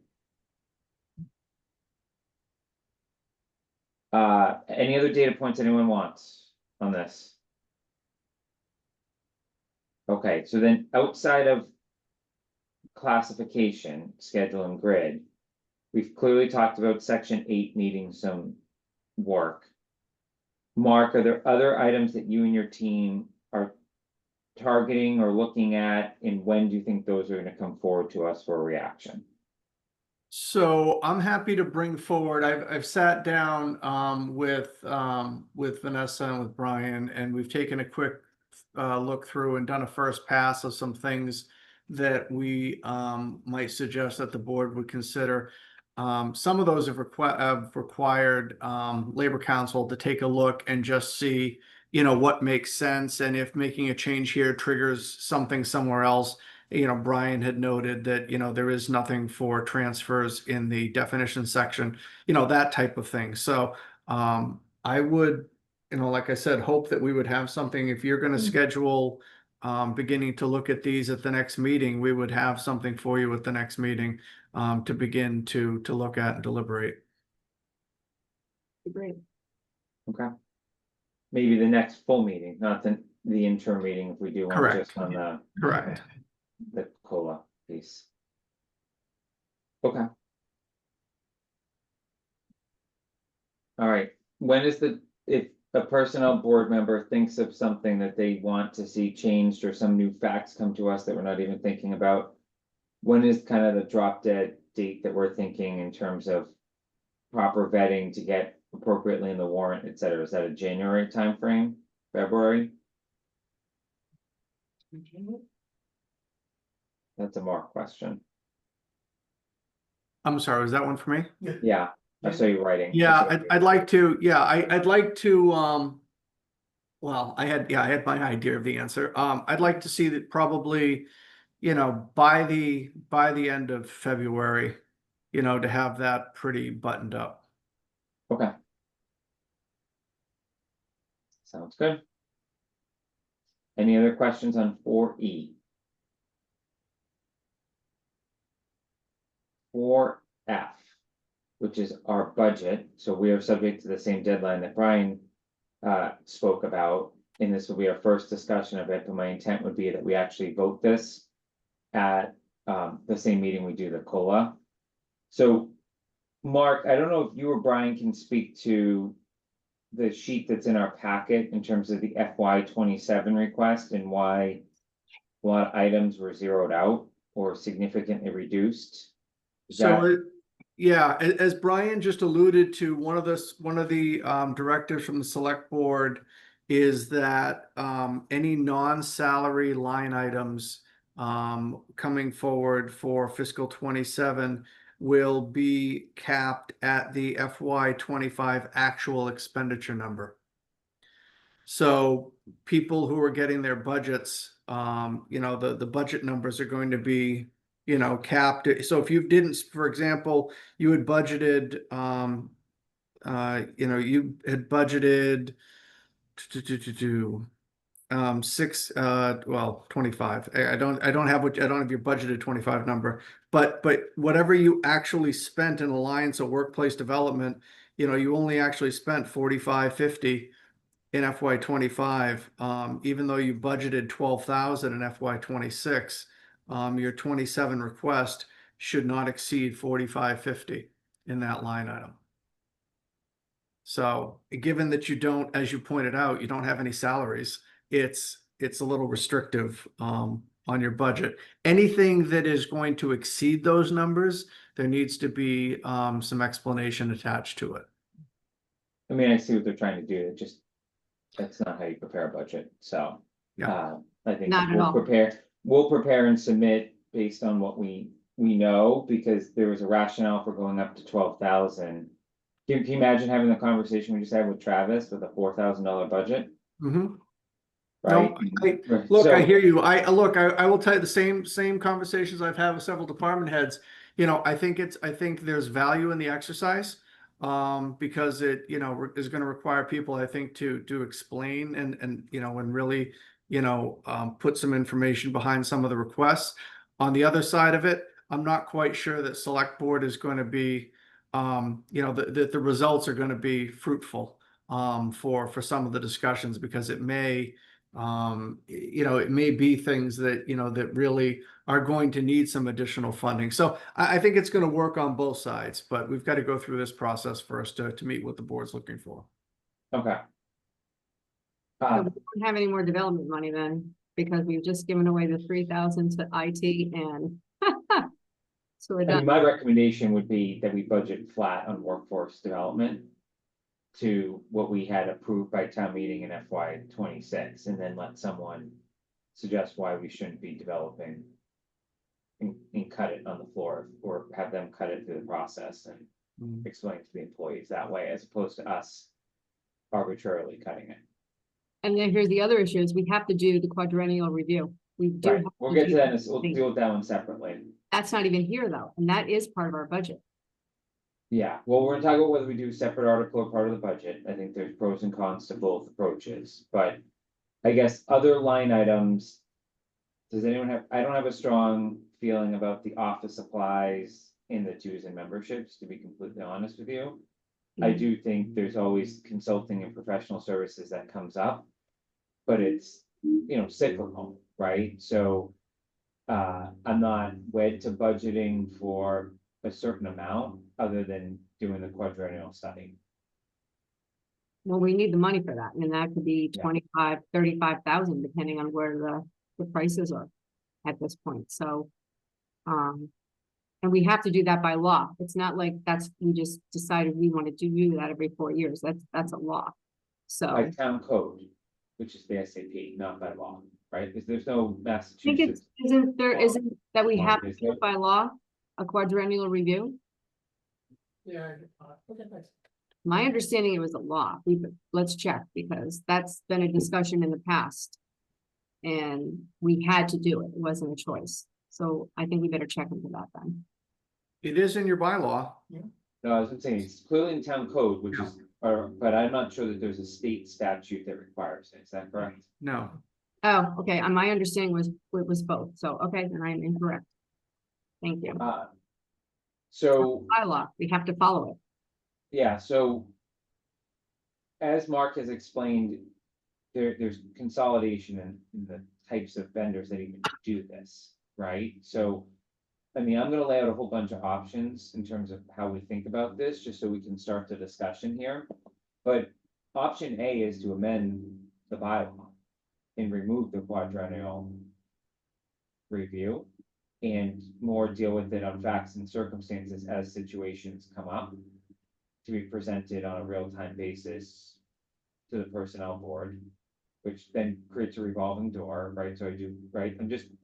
Any other data points anyone wants on this? Okay, so then outside of classification, schedule and grid, we've clearly talked about section 8 needing some work. Mark, are there other items that you and your team are targeting or looking at, and when do you think those are gonna come forward to us for a reaction? So I'm happy to bring forward, I've sat down with Vanessa and with Brian, and we've taken a quick look through and done a first pass of some things that we might suggest that the board would consider. Some of those have required Labor Council to take a look and just see, what makes sense, and if making a change here triggers something somewhere else. Brian had noted that, there is nothing for transfers in the definition section, that type of thing. So I would you know, like I said, hope that we would have something, if you're gonna schedule beginning to look at these at the next meeting, we would have something for you at the next meeting to begin to look at and deliberate. Great. Okay. Maybe the next full meeting, not the interim meeting, if we do one Correct. just on Correct. the COLA piece. Okay. All right, when is if a personnel board member thinks of something that they want to see changed or some new facts come to us that we're not even thinking about, when is kind of the drop dead date that we're thinking in terms of proper vetting to get appropriately in the warrant, et cetera? Is that a January timeframe, February? That's a Mark question. I'm sorry, was that one for me? Yeah, I saw you writing. Yeah, I'd like to, I'd like to, well, I had my idea of the answer. I'd like to see that probably, you know, by the end of February, you know, to have that pretty buttoned up. Okay. Sounds good. Any other questions on 4E? 4F, which is our budget, so we are subject to the same deadline that Brian spoke about, and this will be our first discussion of it, but my intent would be that we actually vote this at the same meeting we do the COLA. So, Mark, I don't know if you or Brian can speak to the sheet that's in our packet in terms of the FY27 request and why a lot of items were zeroed out or significantly reduced. Yeah, as Brian just alluded to, one of the directives from the select board is that any non-salary line items coming forward for fiscal 27 will be capped at the FY25 actual expenditure number. So people who are getting their budgets, you know, the budget numbers are going to be, you know, capped. So if you didn't, for example, you had budgeted, you know, you had budgeted 25. I don't have your budgeted 25 number, but whatever you actually spent in alliance or workplace development, you know, you only actually spent 45.50 in FY25, even though you budgeted 12,000 in FY26. Your 27 request should not exceed 45.50 in that line item. So given that you don't, as you pointed out, you don't have any salaries, it's a little restrictive on your budget. Anything that is going to exceed those numbers, there needs to be some explanation attached to it. I mean, I see what they're trying to do, that's not how you prepare a budget, so. Yeah. I think Not at all. we'll prepare and submit based on what we know, because there was a rationale for going up to 12,000. Can you imagine having the conversation we just had with Travis with a $4,000 budget? Mm-hmm. Right? No, look, I hear you. I will tell you the same conversations I've had with several department heads. You know, I think there's value in the exercise, because it, you know, is going to require people, I think, to explain and you know, and really, you know, put some information behind some of the requests. On the other side of it, I'm not quite sure that select board is going to be, you know, that the results are going to be fruitful for some of the discussions, because it may, you know, it may be things that, you know, that really are going to need some additional funding. So I think it's going to work on both sides, but we've got to go through this process first to meet what the board's looking for. Okay. So we don't have any more development money then, because we've just given away the 3,000 to IT and so we're I mean, done. my recommendation would be that we budget flat on workforce development to what we had approved by town meeting in FY26, and then let someone suggest why we shouldn't be developing and cut it on the floor, or have them cut it through the process and explain it to the employees that way, as opposed to us arbitrarily cutting it. And then here's the other issue is we have to do the quadrennial review. We do. Right, have we'll to get do to that, that we'll thing. deal with that one separately. That's not even here though, and that is part of our budget. Yeah, well, we're gonna talk about whether we do a separate article or part of the budget. I think there's pros and cons to both approaches, but I guess other line items. Does anyone have, I don't have a strong feeling about the office supplies and the dues and memberships, to be completely honest with you. I do think there's always consulting and professional services that comes up. But it's, cyclical, right? So. I'm not wed to budgeting for a certain amount, other than doing the quadrennial study. Well, we need the money for that, and that could be Yeah. 25, 35,000, depending on where the prices are at this point, so. And we have to do that by law. It's not like we just decided we wanted to do that every 4 years. That's a law. So By town code, which is the SAP, not by law, right? Because there's no I think Massachusetts. isn't that we Law, have to is do it by law, a quadrennial review? Yeah. Okay, thanks. My understanding it was a law. Let's check, because that's been a discussion in the past. And we had to do it. It wasn't a choice. So I think we better check into that then. It is in your bylaw. No, I was saying, it's clearly in town code, which is, but I'm not sure that there's a state statute that requires it. Is that correct? No. Oh, okay. My understanding was it was both. So, okay, then I am incorrect. Thank you. So, Bylaw, we have to follow it. yeah, so. As Mark has explained, there's consolidation in the types of vendors that even do this, right? So. I mean, I'm gonna lay out a whole bunch of options in terms of how we think about this, just so we can start the discussion here. But option A is to amend the bylaw and remove the quadrennial review and more deal with it on facts and circumstances as situations come up to be presented on a real-time basis to the personnel board, which then creates a revolving door, right? So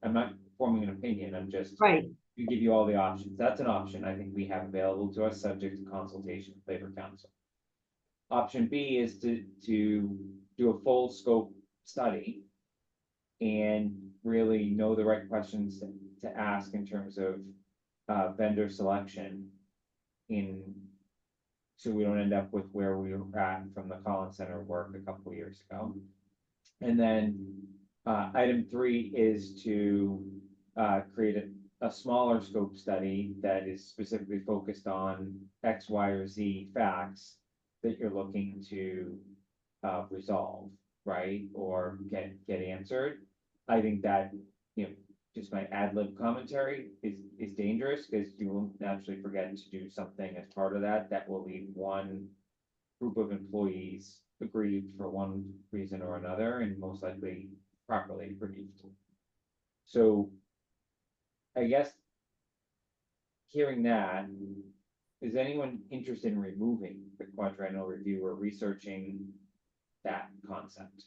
I'm not forming an opinion, I'm just. Right. We give you all the options. That's an option I think we have available to us, subject to consultation with Labor Council. Option B is to do a full scope study. And really know the right questions to ask in terms of vendor selection. So we don't end up with where we were at from the Collins Center work a couple of years ago. And then item 3 is to create a smaller scope study that is specifically focused on X, Y, or Z facts that you're looking to resolve, right? Or get answered. I think that, just my ad lib commentary is dangerous, because you will naturally forget to do something as part of that will leave one group of employees aggrieved for one reason or another, and most likely properly aggrieved. So I guess hearing that, is anyone interested in removing the quadrennial review or researching that concept?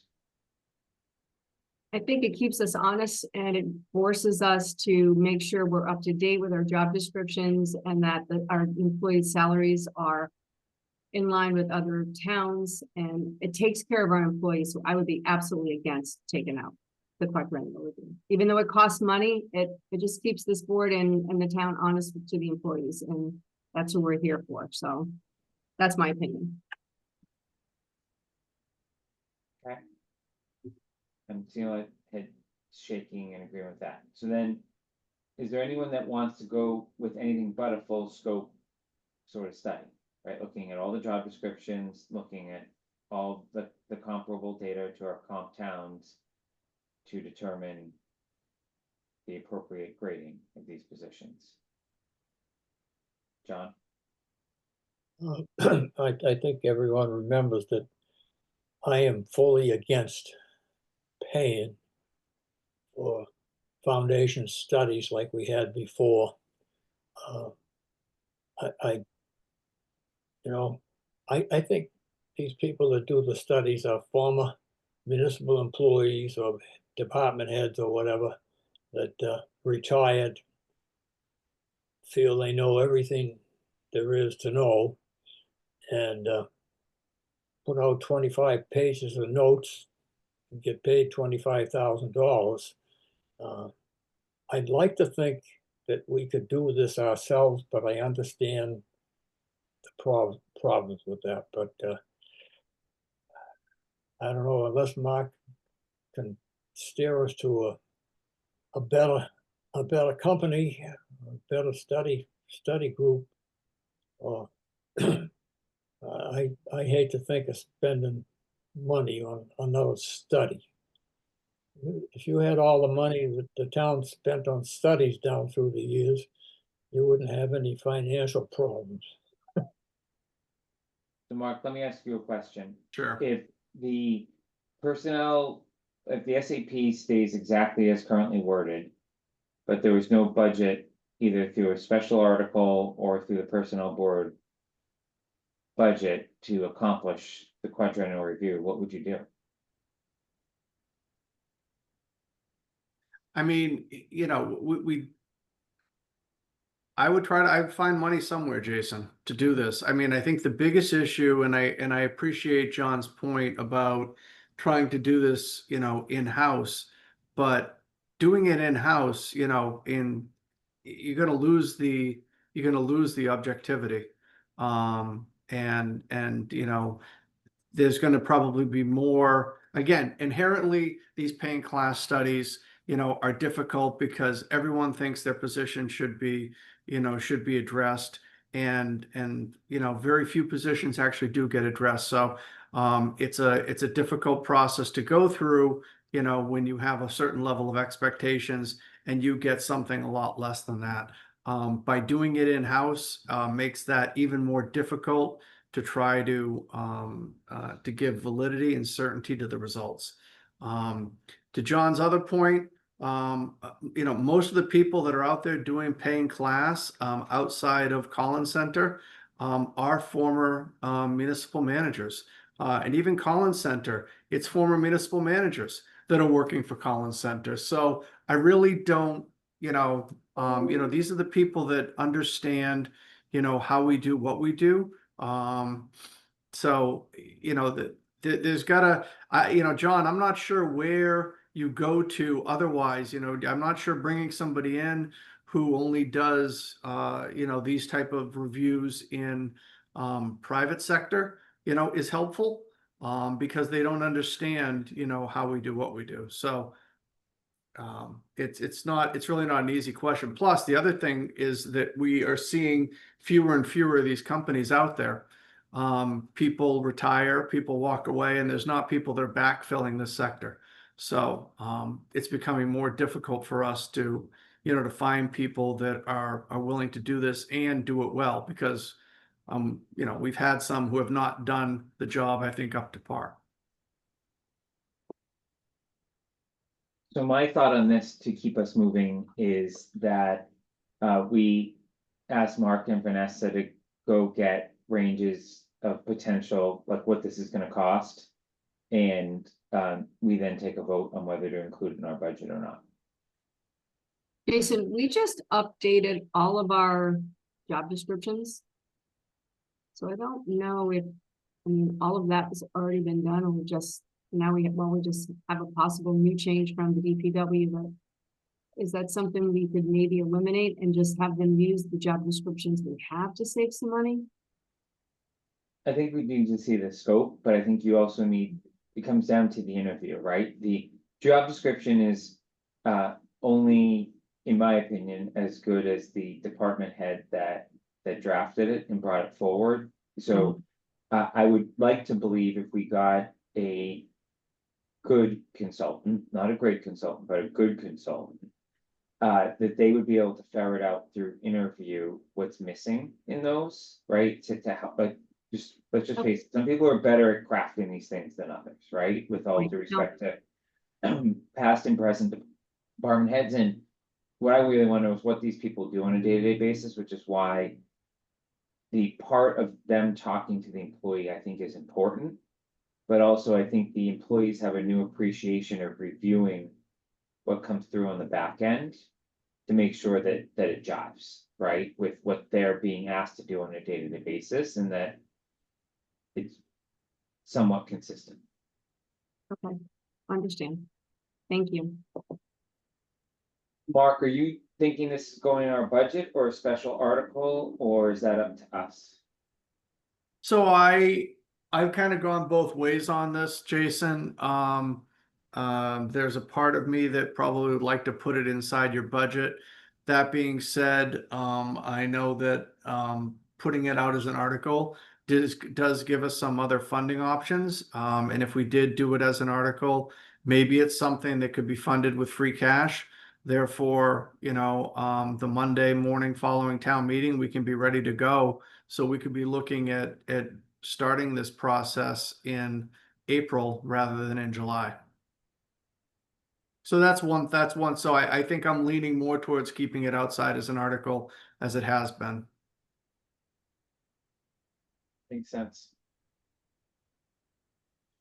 I think it keeps us honest, and it forces us to make sure we're up to date with our job descriptions, and that our employees' salaries are in line with other towns, and it takes care of our employees. So I would be absolutely against taking out the quadrennial review. Even though it costs money, it just keeps this board and the town honest to the employees, and that's what we're here for. So that's my opinion. Okay. I'm seeing like head shaking and agreeing with that. So then, is there anyone that wants to go with anything but a full scope sort of study, right? Looking at all the job descriptions, looking at all the comparable data to our comp towns to determine the appropriate grading of these positions. John? I think everyone remembers that I am fully against paying for foundation studies like we had before. I think these people that do the studies are former municipal employees or department heads or whatever that retired, feel they know everything there is to know, and put out 25 pages of notes and get paid $25,000. I'd like to think that we could do this ourselves, but I understand problems with that, but I don't know, unless Mark can steer us to a better company, a better study group. Or I hate to think of spending money on another study. If you had all the money that the town spent on studies down through the years, you wouldn't have any financial problems. So Mark, let me ask you a question. Sure. If the personnel, if the SAP stays exactly as currently worded, but there was no budget either through a special article or through the personnel board budget to accomplish the quadrennial review, what would you do? I mean, you know, I would I'd find money somewhere, Jason, to do this. I mean, I think the biggest issue, and I appreciate John's point about trying to do this, you know, in-house, but doing it in-house, you know, you're gonna lose the objectivity. And you know, there's gonna probably be more, again, inherently, these paying class studies, you know, are difficult because everyone thinks their position should be, you know, should be addressed. And you know, very few positions actually do get addressed. So it's a difficult process to go through, you know, when you have a certain level of expectations and you get something a lot less than that. By doing it in-house makes that even more difficult to try to give validity and certainty to the results. To John's other point, you know, most of the people that are out there doing paying class outside of Collins Center are former municipal managers. And even Collins Center, it's former municipal managers that are working for Collins Center. So I really don't, you know, these are the people that understand, you know, how we do what we do. So, you know, there's gotta, you know, John, I'm not sure where you go to otherwise, you know, I'm not sure bringing somebody in who only does, you know, these type of reviews in private sector, you know, is helpful because they don't understand, you know, how we do what we do. So it's really not an easy question. Plus, the other thing is that we are seeing fewer and fewer of these companies out there. People retire, people walk away, and there's not people that are backfilling this sector. So it's becoming more difficult for us to, you know, to find people that are willing to do this and do it well, because you know, we've had some who have not done the job, I think, up to par. So my thought on this to keep us moving is that we asked Mark and Vanessa to go get ranges of potential, like what this is gonna cost. And we then take a vote on whether to include it in our budget or not. Jason, we just updated all of our job descriptions. So I don't know if, I mean, all of that has already been done, or we just, now we just have a possible new change from the DPW, but is that something we could maybe eliminate and just have them use the job descriptions we have to save some money? I think we need to see the scope, but I think you also need, it comes down to the interview, right? The job description is only, in my opinion, as good as the department head that drafted it and brought it forward. So I would like to believe if we got a good consultant, not a great consultant, but a good consultant, that they would be able to ferret out through interview what's missing in those, right? To help, like, let's just face it, some people are better at crafting these things than others, right? With all due respect to past and present department heads. And what I really want to know is what these people do on a day-to-day basis, which is why the part of them talking to the employee, I think, is important. But also, I think the employees have a new appreciation of reviewing what comes through on the back end to make sure that it jives, right, with what they're being asked to do on a day-to-day basis, and that it's somewhat consistent. Okay, understand. Thank you. Mark, are you thinking this is going in our budget or a special article, or is that up to us? So I've kind of gone both ways on this, Jason. There's a part of me that probably would like to put it inside your budget. That being said, I know that, putting it out as an article does give us some other funding options. And if we did do it as an article, maybe it's something that could be funded with free cash. Therefore, the Monday morning following town meeting, we can be ready to go. So we could be looking at starting this process in April rather than in July. So that's one. So I think I'm leaning more towards keeping it outside as an article as it has been. Makes sense.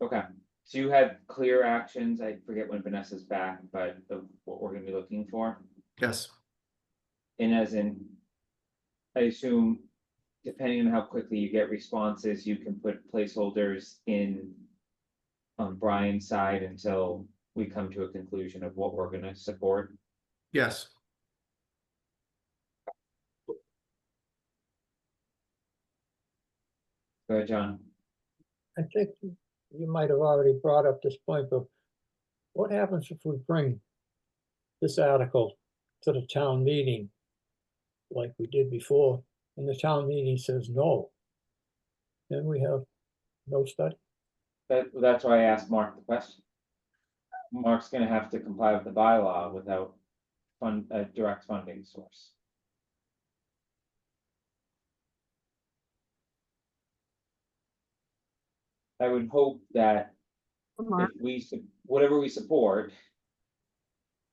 Okay, so you have clear actions. I forget when Vanessa's back, but of what we're gonna be looking for. Yes. And as in, I assume, depending on how quickly you get responses, you can put placeholders in on Brian's side until we come to a conclusion of what we're gonna support. Yes. Go ahead, John. I think you might have already brought up this point, but what happens if we bring this article to the town meeting like we did before, and the town meeting says no? Then we have no study. That's why I asked Mark the question. Mark's gonna have to comply with the bylaw without a direct funding source. I would hope that if whatever we support.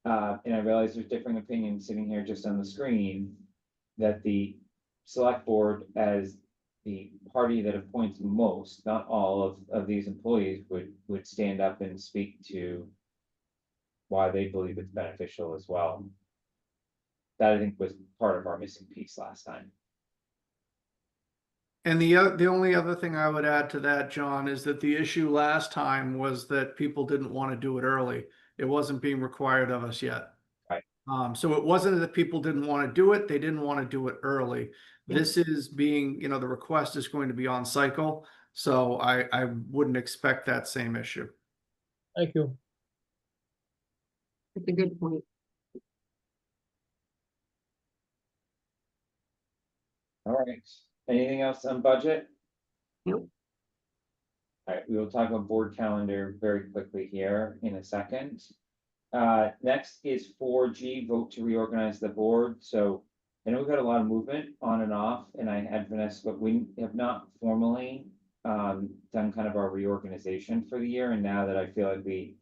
And I realize there's differing opinions sitting here just on the screen, that the select board as the party that appoints most, not all of these employees would stand up and speak to why they believe it's beneficial as well. That I think was part of our missing piece last time. And the only other thing I would add to that, John, is that the issue last time was that people didn't want to do it early. It wasn't being required of us yet. Right. So it wasn't that people didn't want to do it, they didn't want to do it early. This is being, the request is going to be on cycle, so I wouldn't expect that same issue. Thank you. That's a good point. All right, anything else on budget? Nope. All right, we will talk about board calendar very quickly here in a second. Next is 4G, vote to reorganize the board. So I know we've got a lot of movement on and off, and I had Vanessa, but we have not formally done kind of our reorganization for the year. And now that I feel like we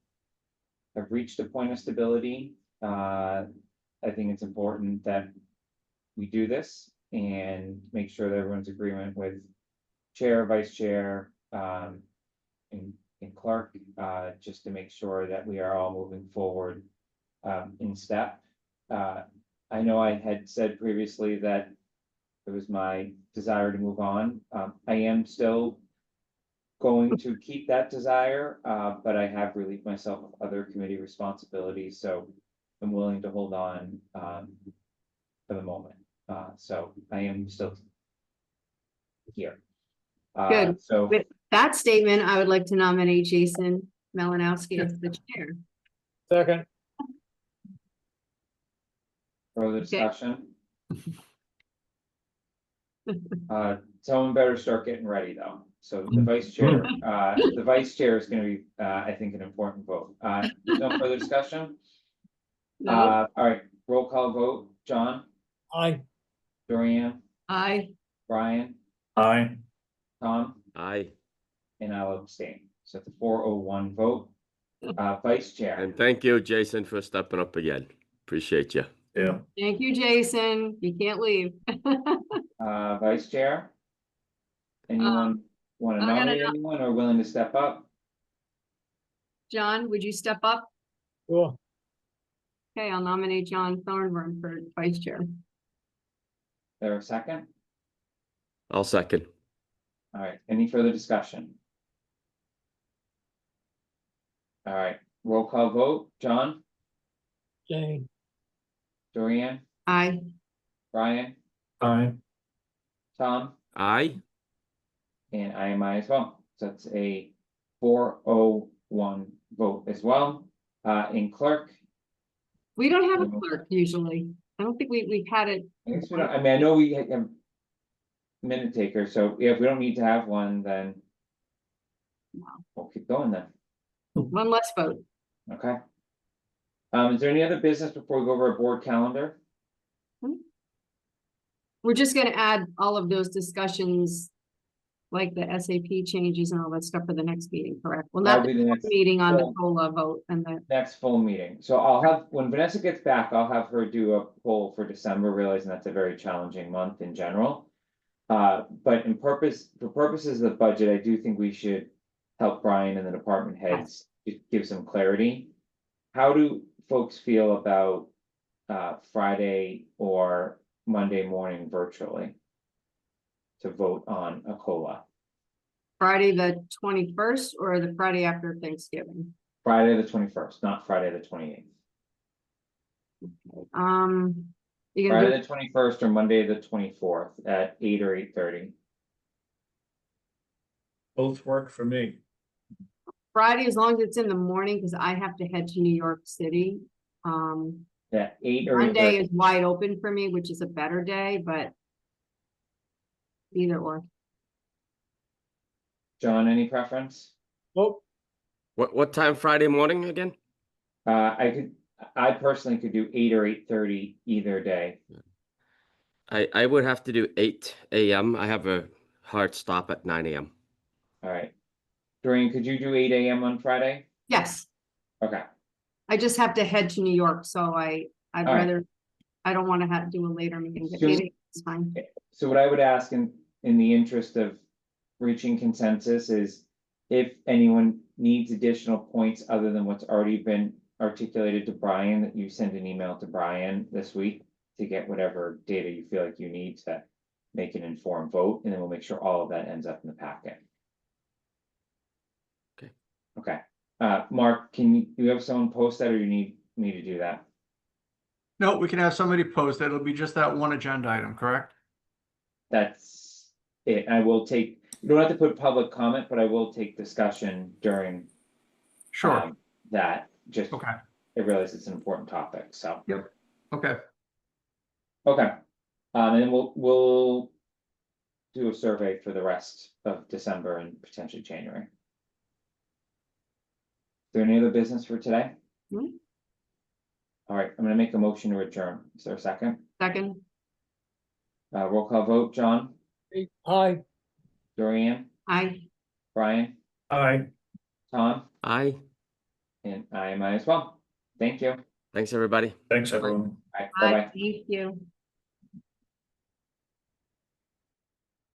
have reached a point of stability, I think it's important that we do this and make sure that everyone's agreement with chair, vice chair, and clerk, just to make sure that we are all moving forward in step. I know I had said previously that it was my desire to move on. I am still going to keep that desire, but I have relieved myself of other committee responsibilities, so I'm willing to hold on for the moment. So I am still here. Good. So With that statement, I would like to nominate Jason Melanowski as the chair. Second. further discussion. Someone better start getting ready though. So the vice chair is gonna be, I think, an important vote. No further discussion? No, All right, roll call vote. John, Aye. Dorian, I, Brian, Aye. Tom, Aye. and I'll abstain. So it's a 401 vote. Vice chair, And thank you, Jason, for stepping up again. Appreciate you. Yeah. thank you, Jason. You can't leave. vice chair. Anyone want to I'm gonna nominate anyone or willing to step up? John, would you step up? Sure. Okay, I'll nominate John Thornburn for vice chair. There a second? I'll second. All right, any further discussion? All right, roll call vote. John, Jane. Dorian, Aye. Brian, Aye. Tom, Aye. And I am I as well. So it's a 401 vote as well. In clerk, We don't have a Mhm. clerk usually. I don't think we've had it. I guess we don't, I mean, I know we have minute taker, so if we don't need to have one, then we'll keep going then, One less vote. okay? Is there any other business before we go over our board calendar? We're just gonna add all of those discussions, like the SAP changes and all that stuff for the next meeting, correct? Well, not That'll be the the next next meeting on the full- COLA vote and the, Next full meeting, so I'll have, when Vanessa gets back, I'll have her do a poll for December, realizing that's a very challenging month in general. But for purposes of the budget, I do think we should help Brian and the department heads to give some clarity. How do folks feel about Friday or Monday morning virtually to vote on a COLA? Friday Friday, the 21st, or the Friday after Thanksgiving? Friday the 21st, not Friday the 28th. You can do Friday the 21st or Monday the 24th at 8 or 8:30. Both work for me. Friday, as long as it's in the morning, because I have to head to New York City. Yeah, 8 or Monday 8:30. is wide open for me, which is a better day, but either or. John, any preference? Well, What time Friday morning again? I personally could do 8 or 8:30 either day. I would have to do 8 a.m. I have a hard stop at 9 a.m. All right. Doreen, could you do 8 a.m. on Friday? Yes, Okay, I just have to head to New York, so I'd All right. rather, I don't want to have to do a later meeting, but So- 8 is fine. so what I would ask in the interest of reaching consensus is if anyone needs additional points other than what's already been articulated to Brian, that you send an email to Brian this week to get whatever data you feel like you need to make an informed vote, and then we'll make sure all of that ends up in the packet. Okay. Okay, Mark, you have someone post that, or you need me to do that? No, we can have somebody post it. It'll be just that one agenda item, correct? That's it. I will take, you don't have to put public comment, but I will take discussion during Sure. that, just, Okay. I realize it's an important topic, so, Okay. okay. And then we'll do a survey for the rest of December and potentially January. Is there any other business for today? No. All right, I'm gonna make a motion to adjourn. Is there a second? Second, Roll call vote, John, aye. Dorian, Brian, Aye. Tom, Aye. and I am I as well. Thank you. All Thanks, everybody. Thanks, everyone. right, aye, bye-bye. thank you.